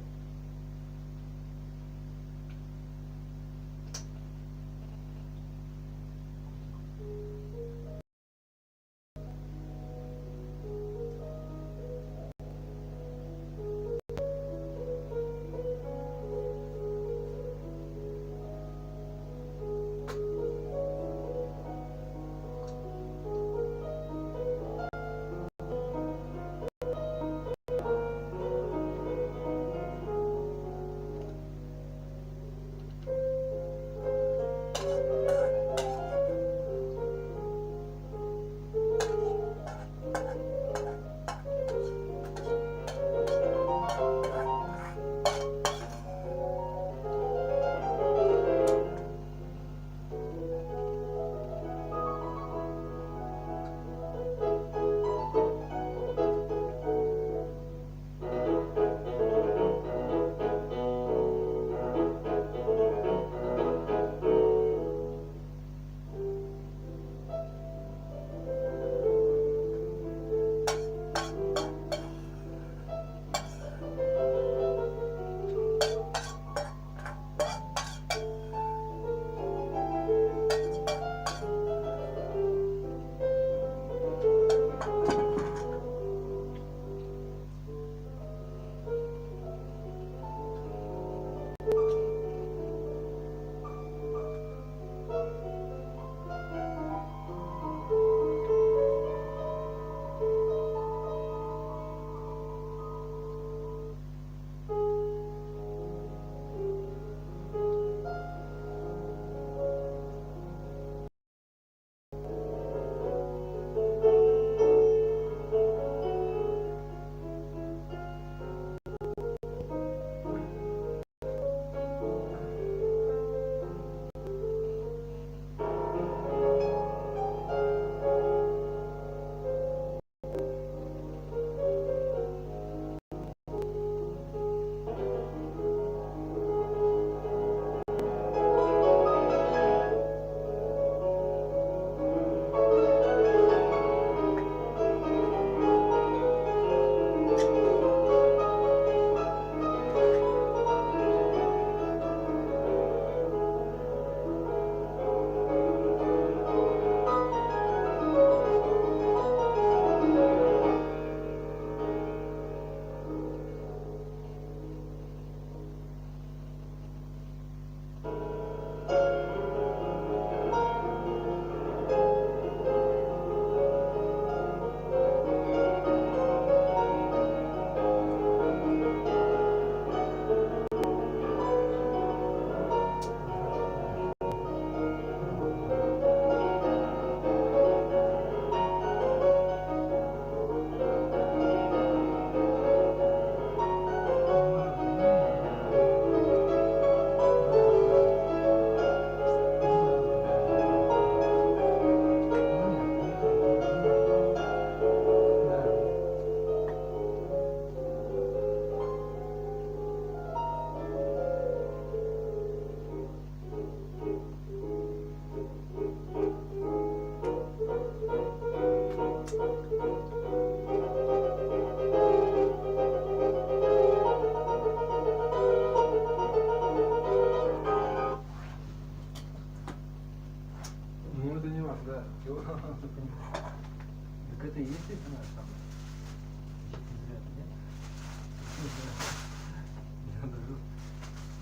Так это и есть это наш там?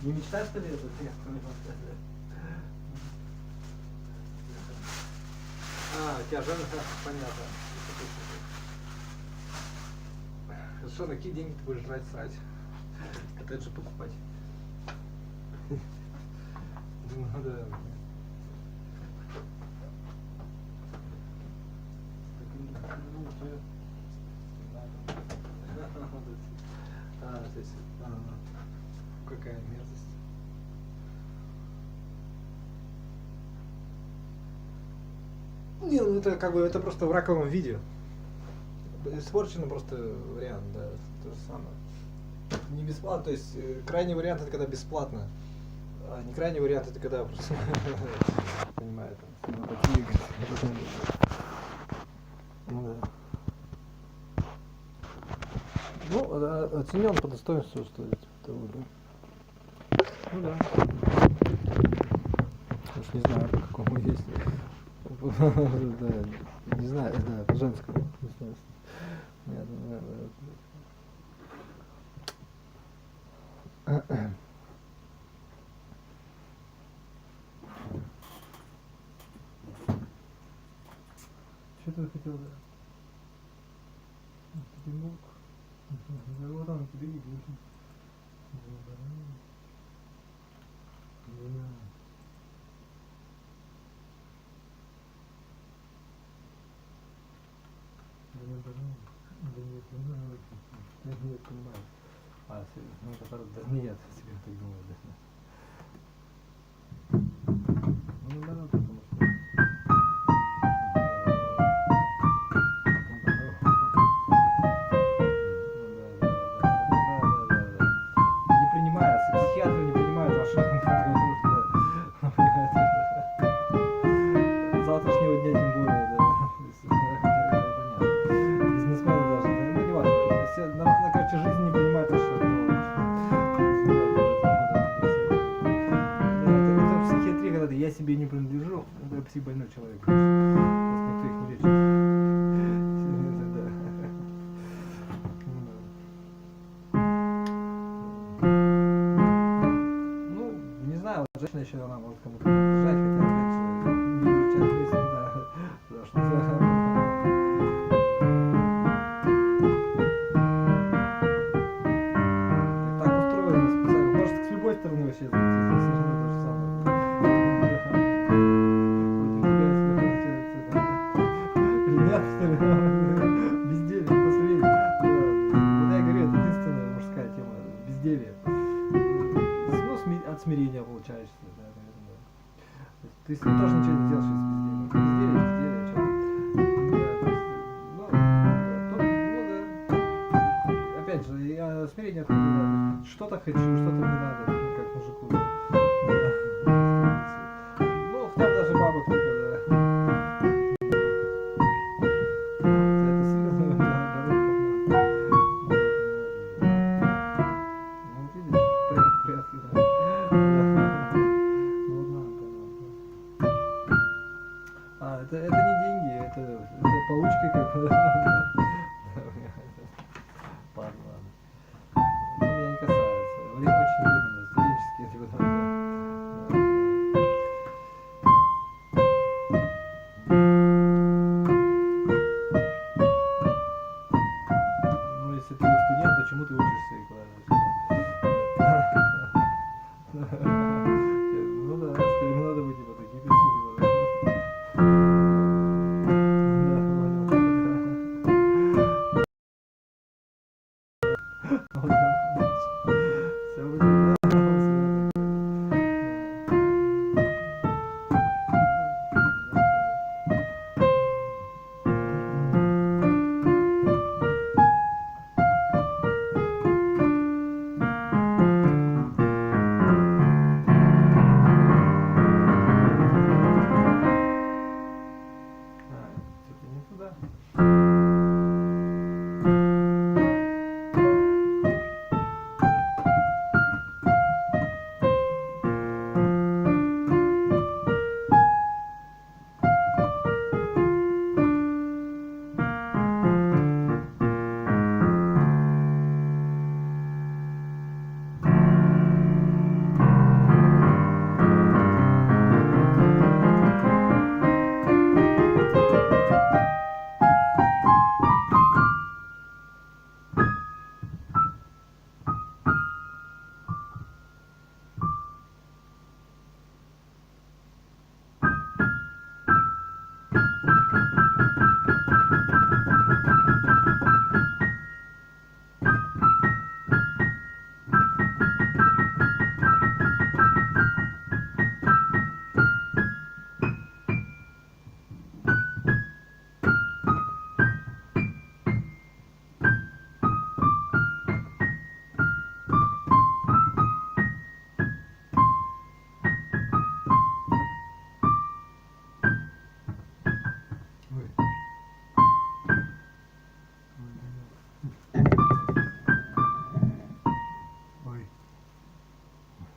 Не мечтаешь, что ли, это? А, у тебя жена, понятно. Хорошо, на какие деньги ты будешь жрать, срать? Коттеджи покупать. Ну да. То есть, какая мерзость. Не, ну это как бы это просто в раковом виде. Испорчено просто вариант, да, то же самое. Не бесплатно, то есть крайний вариант это когда бесплатно, а не крайний вариант это когда просто понимаю, там, ну, такие, ну да. Ну, оценен по достоинству, что ли, того, да. Ну да. Уж не знаю, по какому есть. Да, не знаю, да, по женскому. Нет, что ты хотел, да? Ты мог? Вот он тебе и глушит. Нет, понимаю. А, ну, который, да нет, себе так думаю, да. Ну, да, потому что... Не принимается, психиатры не принимают ваши... Завтрашнего дня тем более, да. Бизнесмены даже, да, ну не важно. Все, на короче, жизнь не понимает, что... больной человек. Просто никто их не лечит. Ну, не знаю, вот женщина еще она может кому-то поддержать, хотя, опять же, не изучать риск, да. Потому что так устроено специально. Может, с любой стороны вообще зайти, все равно то же самое. Ребят, что ли? Безделье, последнее. Вот я говорю, это единственная мужская тема. Безделье. Ну, от смирения получаешься, да, наверное. Ты если тоже ничего не делаешь из безделья. Безделье, что? Да, ну, да. Опять же, я смирение от надо. Что-то хочу, что-то не надо, как мужику. Да. Ну, там даже бабы кто-то, да. Это серьезно, да, ну, видишь, порядке, да. Ну, ладно. Это не деньги, это получка как бы. Ладно. Ну, меня не касается. Время очень выгодно, студенческие эти вот. Ну, если ты студент, то чему ты учишься и куда? Ну да, студентам надо быть типа такие пишут, типа, да. Да, понял. Все будет, да, что-то не туда. Ой.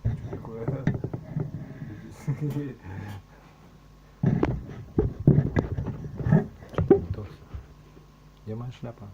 Что такое? Где моя шляпа?